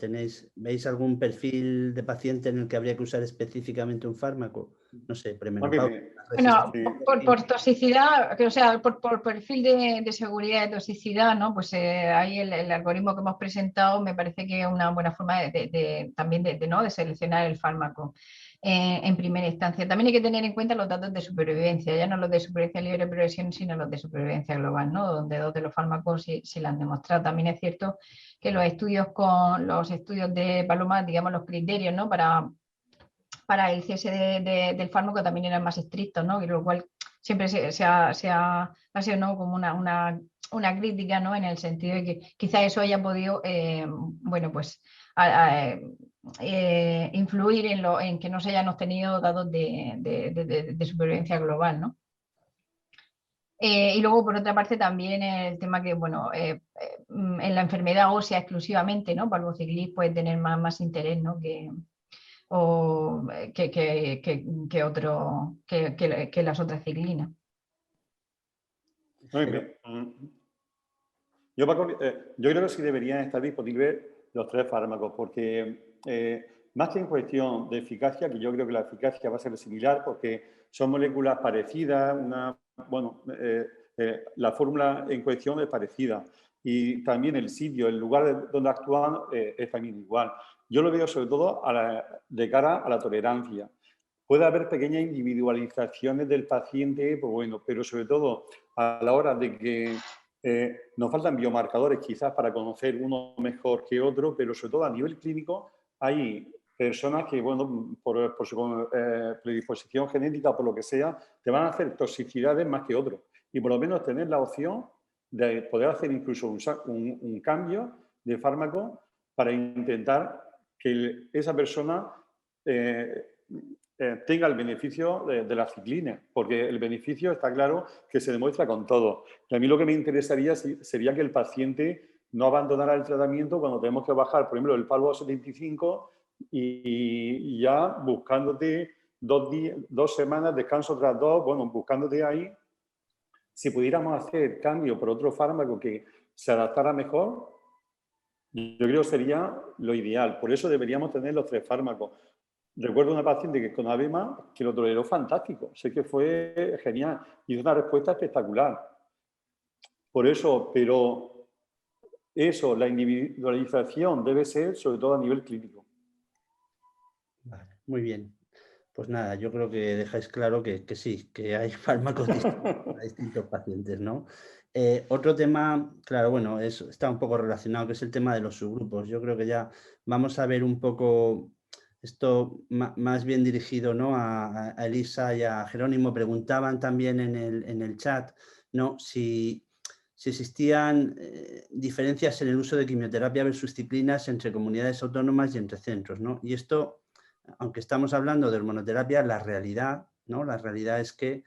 ¿Veis algún perfil de paciente en el que habría que usar específicamente un fármaco? No sé, premenopausia. Bueno, por toxicidad, o sea, por perfil de seguridad y toxicidad, ¿no? Pues ahí el algoritmo que hemos presentado me parece que es una buena forma también de seleccionar el fármaco en primera instancia. También hay que tener en cuenta los datos de supervivencia, ya no los de supervivencia libre de progresión, sino los de supervivencia global, ¿no? Donde 2 de los fármacos sí lo han demostrado. También es cierto que los estudios de Paloma, digamos, los criterios, ¿no?, para el cese del fármaco también eran más estrictos, ¿no? Y lo cual siempre se ha sido, ¿no?, como una crítica, ¿no?, en el sentido de que quizá eso haya podido, bueno, pues influir en que no se hayan obtenido datos de supervivencia global, ¿no? Y luego, por otra parte, también el tema que, bueno, en la enfermedad ósea exclusivamente, ¿no?, palbociclib puede tener más interés, ¿no?, que las otras ciclinas. Muy bien. Yo creo que sí deberían estar disponibles los 3 fármacos, porque más que en cuestión de eficacia, que yo creo que la eficacia va a ser similar porque son moléculas parecidas, la fórmula en cuestión es parecida y también el sitio, el lugar donde actúan es también igual. Yo lo veo sobre todo de cara a la tolerancia. Puede haber pequeñas individualizaciones del paciente, pues bueno, pero sobre todo a la hora de que nos faltan biomarcadores quizás para conocer uno mejor que otro, pero sobre todo a nivel clínico hay personas que, bueno, por su predisposición genética o por lo que sea, te van a hacer toxicidades más que otros. Y por lo menos tener la opción de poder hacer incluso un cambio de fármaco para intentar que esa persona tenga el beneficio de la ciclina, porque el beneficio está claro que se demuestra con todo. Y a mí lo que me interesaría sería que el paciente no abandonara el tratamiento cuando tenemos que bajar, por ejemplo, el palbo a 75 y ya buscándote 2 semanas, descanso tras 2, bueno, buscándote ahí. Si pudiéramos hacer cambio por otro fármaco que se adaptara mejor, yo creo que sería lo ideal. Por eso deberíamos tener los 3 fármacos. Recuerdo una paciente que con ABEMA que lo toleró fantástico. Sé que fue genial. Hizo una respuesta espectacular. Por eso, pero eso, la individualización debe ser sobre todo a nivel clínico. Vale, muy bien. Pues nada, yo creo que dejáis claro que sí, que hay fármacos distintos para distintos pacientes, ¿no? Otro tema, claro, bueno, está un poco relacionado, que es el tema de los subgrupos. Yo creo que ya vamos a ver un poco esto más bien dirigido, ¿no? a Elisa y a Jerónimo. Preguntaban también en el chat, ¿no? Si existían diferencias en el uso de quimioterapia versus ciclinas entre comunidades autónomas y entre centros, ¿no? Y esto, aunque estamos hablando de hormonoterapia, la realidad, ¿no? La realidad es que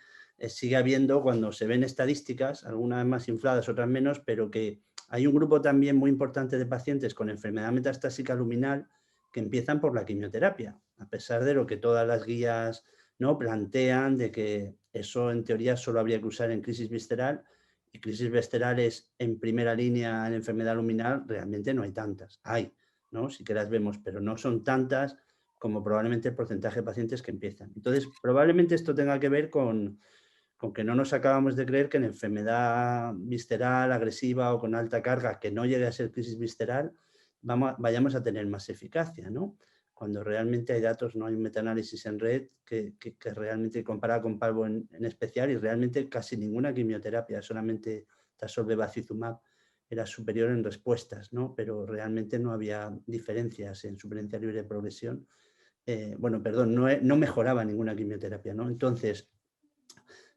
sigue habiendo, cuando se ven estadísticas, algunas más infladas, otras menos, pero que hay un grupo también muy importante de pacientes con enfermedad metastásica luminal que empiezan por la quimioterapia, a pesar de lo que todas las guías, ¿no? plantean, de que eso en teoría solo habría que usar en crisis visceral, y crisis viscerales en primera línea en enfermedad luminal realmente no hay tantas. Hay, ¿no? Sí que las vemos, pero no son tantas como probablemente el porcentaje de pacientes que empiezan. Entonces, probablemente esto tenga que ver con que no nos acabamos de creer que en enfermedad visceral, agresiva o con alta carga, que no llegue a ser crisis visceral, vayamos a tener más eficacia, ¿no? Cuando realmente hay datos, no hay un metaanálisis en red que realmente compara con palbo en especial, y realmente casi ninguna quimioterapia, solamente Tasolbevacizumab era superior en respuestas, ¿no? Pero realmente no había diferencias en supervivencia libre de progresión. Bueno, perdón, no mejoraba ninguna quimioterapia, ¿no? Entonces,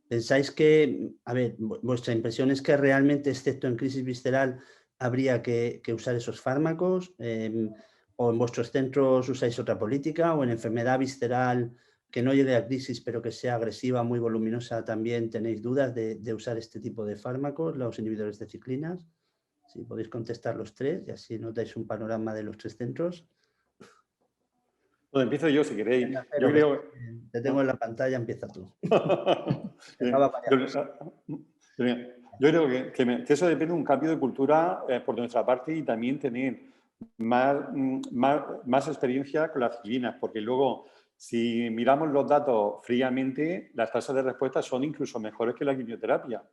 ¿pensáis que, a ver, vuestra impresión es que realmente, excepto en crisis visceral, habría que usar esos fármacos? ¿O en vuestros centros usáis otra política? ¿O en enfermedad visceral que no llegue a crisis pero que sea agresiva, muy voluminosa, también tenéis dudas de usar este tipo de fármacos, los inhibidores de ciclinas? Si podéis contestar los tres y así nos dais un panorama de los tres centros. Bueno, empiezo yo si queréis. Venga, Yo creo... te tengo en la pantalla, empieza tú. Yo creo que eso depende de un cambio de cultura por nuestra parte, y también tener más experiencia con las ciclinas, porque luego, si miramos los datos fríamente, las tasas de respuesta son incluso mejores que la quimioterapia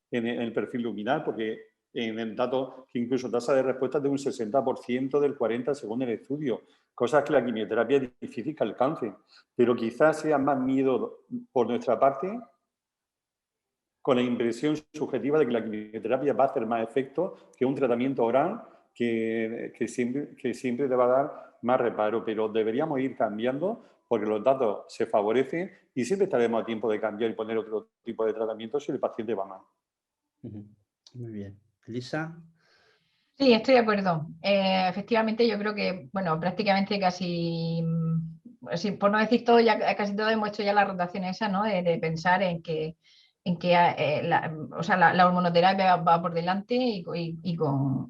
en el perfil luminal, porque en el dato que incluso tasa de respuesta de un 60%, del 40% según el estudio, cosas que la quimioterapia es difícil que alcance, pero quizás sea más miedo por nuestra parte, con la impresión subjetiva de que la quimioterapia va a hacer más efecto que un tratamiento oral que siempre te va a dar más reparo, pero deberíamos ir cambiando porque los datos se favorecen y siempre estaremos a tiempo de cambiar y poner otro tipo de tratamiento si el paciente va mal. Muy bien. Elisa. Sí, estoy de acuerdo. Efectivamente, yo creo que, bueno, prácticamente casi, por no decir todo, ya casi todo hemos hecho ya la rotación esa, ¿no? De pensar en que la hormonoterapia va por delante y con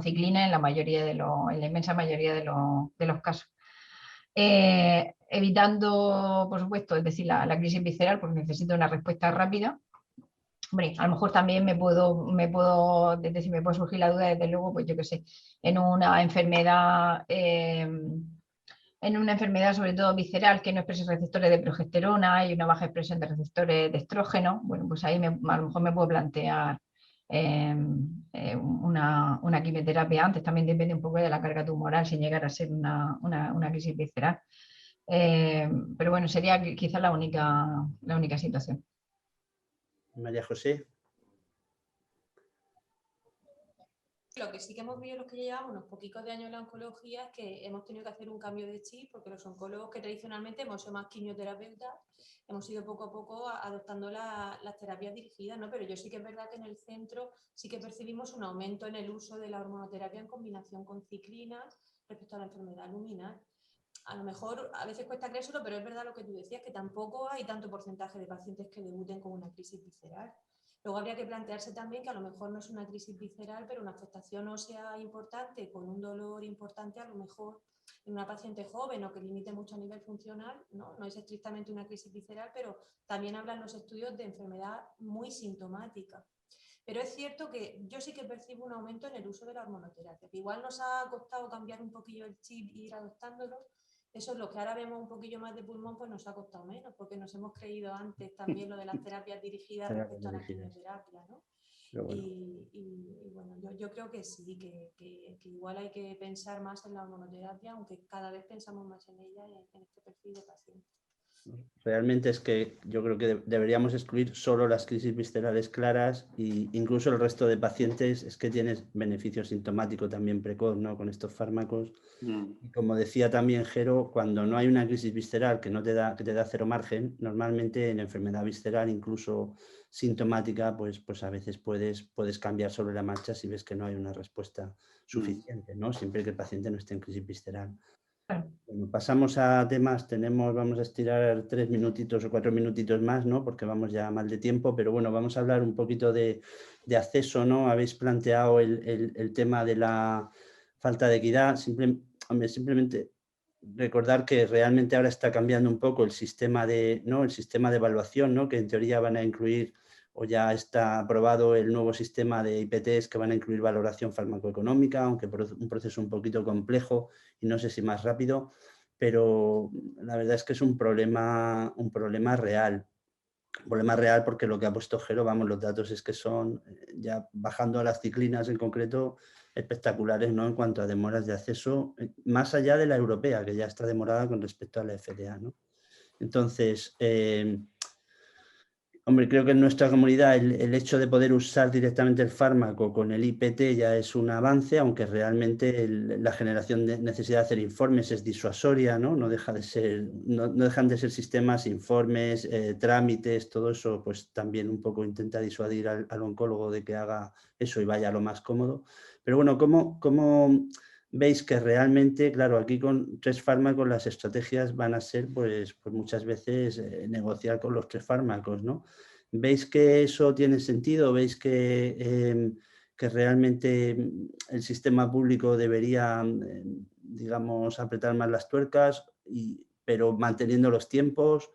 ciclina en la mayoría en la inmensa mayoría de los casos. Evitando, por supuesto, es decir, la crisis visceral, porque necesito una respuesta rápida. Hombre, a lo mejor también me puede surgir la duda, desde luego, pues yo qué sé, en una enfermedad sobre todo visceral, que no expresa receptores de progesterona y una baja expresión de receptores de estrógeno, bueno, pues ahí a lo mejor me puedo plantear una quimioterapia antes. También depende un poco de la carga tumoral, sin llegar a ser una crisis visceral. Pero bueno, sería quizás la única situación. María José. Lo que sí que hemos visto los que llevamos unos poquitos de años en la oncología es que hemos tenido que hacer un cambio de chip, porque los oncólogos que tradicionalmente hemos sido más quimioterapeutas, hemos ido poco a poco adoptando las terapias dirigidas, ¿no? Pero yo sí que es verdad que en el centro sí que percibimos un aumento en el uso de la hormonoterapia en combinación con ciclinas respecto a la enfermedad luminal. A lo mejor a veces cuesta creérselo, pero es verdad lo que tú decías, que tampoco hay tanto porcentaje de pacientes que debuten con una crisis visceral. Luego habría que plantearse también que a lo mejor no es una crisis visceral, pero una afectación ósea importante, con un dolor importante, a lo mejor en una paciente joven o que limite mucho a nivel funcional, ¿no? No es estrictamente una crisis visceral, pero también hablan los estudios de enfermedad muy sintomática. Pero es cierto que yo sí que percibo un aumento en el uso de la hormonoterapia, que igual nos ha costado cambiar un poquillo el chip y ir adoptándolo. Eso es lo que ahora vemos un poquillo más de pulmón, pues nos ha costado menos, porque nos hemos creído antes también lo de las terapias dirigidas respecto a la quimioterapia, ¿no? Pero bueno. Y bueno, yo creo que sí, que igual hay que pensar más en la hormonoterapia, aunque cada vez pensamos más en ella y en este perfil de paciente. Realmente es que yo creo que deberíamos excluir solo las crisis viscerales claras e incluso el resto de pacientes es que tienes beneficio sintomático también precoz, ¿no? Con estos fármacos. Y como decía también Jero, cuando no hay una crisis visceral que te da cero margen, normalmente en enfermedad visceral, incluso sintomática, pues a veces puedes cambiar sobre la marcha si ves que no hay una respuesta suficiente, ¿no? Siempre que el paciente no esté en crisis visceral. Bueno, pasamos a temas, vamos a estirar 3 minutitos o 4 minutitos más, ¿no? Porque vamos ya mal de tiempo, pero bueno, vamos a hablar un poquito de acceso, ¿no? Habéis planteado el tema de la falta de equidad. Simplemente recordar que realmente ahora está cambiando un poco el sistema de evaluación, ¿no? Que en teoría van a incluir, o ya está aprobado el nuevo sistema de IPTs que van a incluir valoración farmacoeconómica, aunque por un proceso un poquito complejo y no sé si más rápido, pero la verdad es que es un problema real. Un problema real porque lo que ha puesto Jero, vamos, los datos es que son, ya bajando a las ciclinas en concreto, espectaculares, ¿no? En cuanto a demoras de acceso, más allá de la europea, que ya está demorada con respecto a la FDA, ¿no? Entonces, hombre, creo que en nuestra comunidad el hecho de poder usar directamente el fármaco con el IPT ya es un avance, aunque realmente la generación de necesidad de hacer informes es disuasoria, ¿no? No dejan de ser sistemas, informes, trámites, todo eso, pues también un poco intenta disuadir al oncólogo de que haga eso y vaya a lo más cómodo. Pero bueno, ¿cómo veis que realmente, claro, aquí con 3 fármacos las estrategias van a ser, pues muchas veces negociar con los 3 fármacos, ¿no? ¿Veis que eso tiene sentido? ¿Veis que realmente el sistema público debería, digamos, apretar más las tuercas, pero manteniendo los tiempos?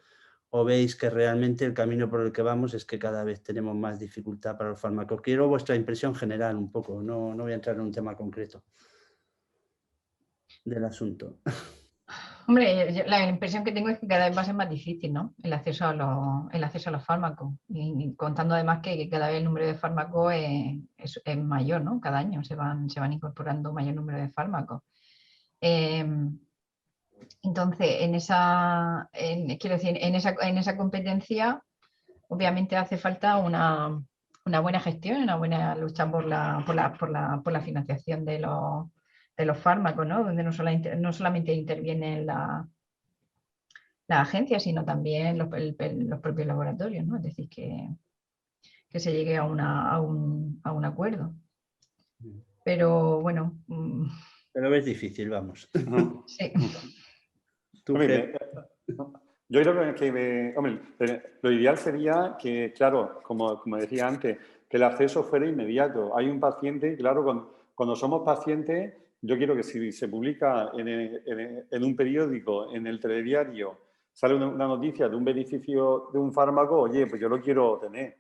¿O veis que realmente el camino por el que vamos es que cada vez tenemos más dificultad para los fármacos? Quiero vuestra impresión general un poco, no voy a entrar en un tema concreto del asunto. Hombre, la impresión que tengo es que cada vez va a ser más difícil, ¿no? El acceso a los fármacos. Y contando además que cada vez el número de fármacos es mayor, ¿no? Cada año se van incorporando mayor número de fármacos. Entonces, en esa competencia, obviamente hace falta una buena gestión, una buena lucha por la financiación de los fármacos, ¿no? Donde no solamente intervienen la agencia, sino también los propios laboratorios, ¿no? Es decir, que se llegue a un acuerdo. Pero bueno. Pero es difícil, vamos. Sí. Hombre, yo creo que lo ideal sería que, claro, como decía antes, que el acceso fuera inmediato. Hay un paciente, claro, cuando somos pacientes, yo quiero que si se publica en un periódico, en el telediario, sale una noticia de un beneficio de un fármaco, oye, pues yo lo quiero tener.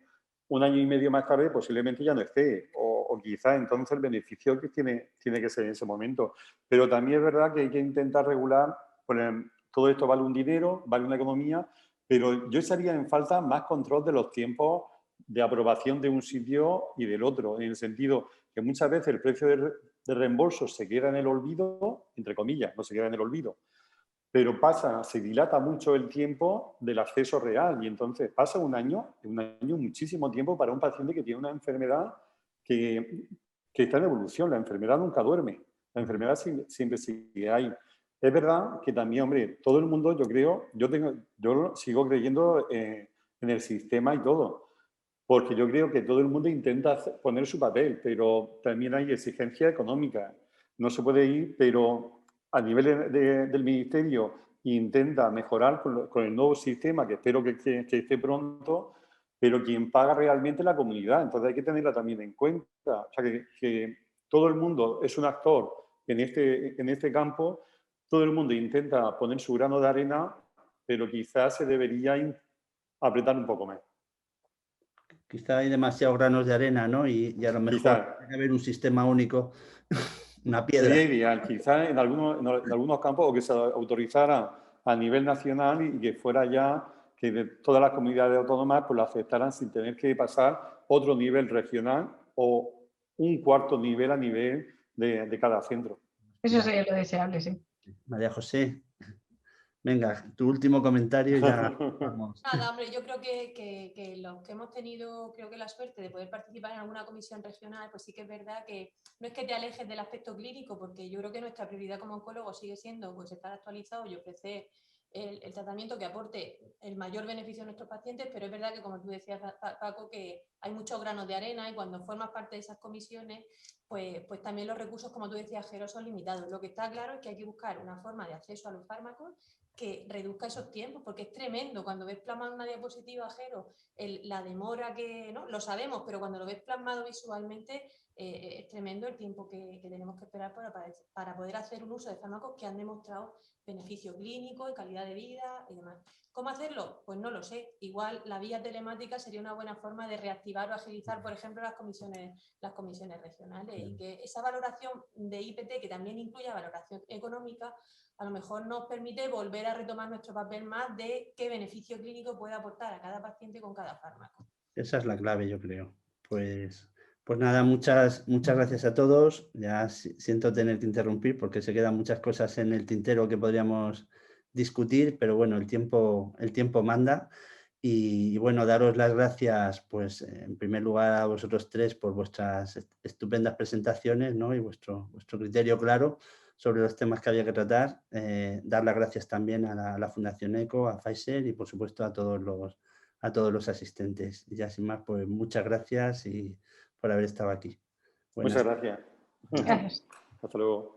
Un año y medio más tarde posiblemente ya no esté, o quizá entonces el beneficio que tiene que ser en ese momento. Pero también es verdad que hay que intentar regular, todo esto vale un dinero, vale una economía, pero yo echaría en falta más control de los tiempos de aprobación de un sitio y del otro, en el sentido que muchas veces el precio de reembolso se queda en el olvido, entre comillas, no se queda en el olvido, pero se dilata mucho el tiempo del acceso real y entonces pasa un año muchísimo tiempo para un paciente que tiene una enfermedad que está en evolución. La enfermedad nunca duerme, la enfermedad siempre sigue ahí. Es verdad que también, hombre, todo el mundo, yo creo, yo sigo creyendo en el sistema y todo, porque yo creo que todo el mundo intenta poner su papel, pero también hay exigencia económica. No se puede ir, pero a nivel del Ministerio intenta mejorar con el nuevo sistema, que espero que esté pronto, pero quien paga realmente es la comunidad. Entonces hay que tenerla también en cuenta. O sea, que todo el mundo es un actor en este campo, todo el mundo intenta poner su grano de arena, pero quizás se debería apretar un poco más. Quizá hay demasiados granos de arena, ¿no? Y a lo mejor debe haber un sistema único, una piedra. Sería ideal, quizás en algunos campos, o que se autorizara a nivel nacional y que fuera ya que de todas las comunidades autónomas pues lo aceptaran sin tener que pasar otro nivel regional o un cuarto nivel a nivel de cada centro. Eso sería lo deseable, sí. María José, venga, tu último comentario y ya vamos. Nada, hombre, yo creo que los que hemos tenido, creo que la suerte de poder participar en alguna comisión regional, pues sí que es verdad que no es que te alejes del aspecto clínico, porque yo creo que nuestra prioridad como oncólogos sigue siendo pues estar actualizado y ofrecer el tratamiento que aporte el mayor beneficio a nuestros pacientes, pero es verdad que, como tú decías, Paco, que hay muchos granos de arena y cuando formas parte de esas comisiones, pues también los recursos, como tú decías, Jero, son limitados. Lo que está claro es que hay que buscar una forma de acceso a los fármacos que reduzca esos tiempos, porque es tremendo cuando ves plasmado en una diapositiva, Jero, la demora que, ¿no? Lo sabemos, pero cuando lo ves plasmado visualmente es tremendo el tiempo que tenemos que esperar para poder hacer un uso de fármacos que han demostrado beneficio clínico y calidad de vida y demás. ¿Cómo hacerlo? Pues no lo sé. Igual la vía telemática sería una buena forma de reactivar o agilizar, por ejemplo, las comisiones regionales, y que esa valoración de IPT, que también incluya valoración económica, a lo mejor nos permite volver a retomar nuestro papel más de qué beneficio clínico puede aportar a cada paciente con cada fármaco. Esa es la clave, yo creo. Pues nada, muchas gracias a todos. Ya siento tener que interrumpir porque se quedan muchas cosas en el tintero que podríamos discutir, pero bueno, el tiempo manda. Y bueno, daros las gracias, pues en primer lugar a vosotros tres por vuestras estupendas presentaciones, ¿no? Y vuestro criterio claro sobre los temas que había que tratar. Dar las gracias también a la Fundación ECO, a Pfizer y por supuesto a todos los asistentes. Y ya sin más, pues muchas gracias y por haber estado aquí. Muchas gracias. Gracias. Hasta luego.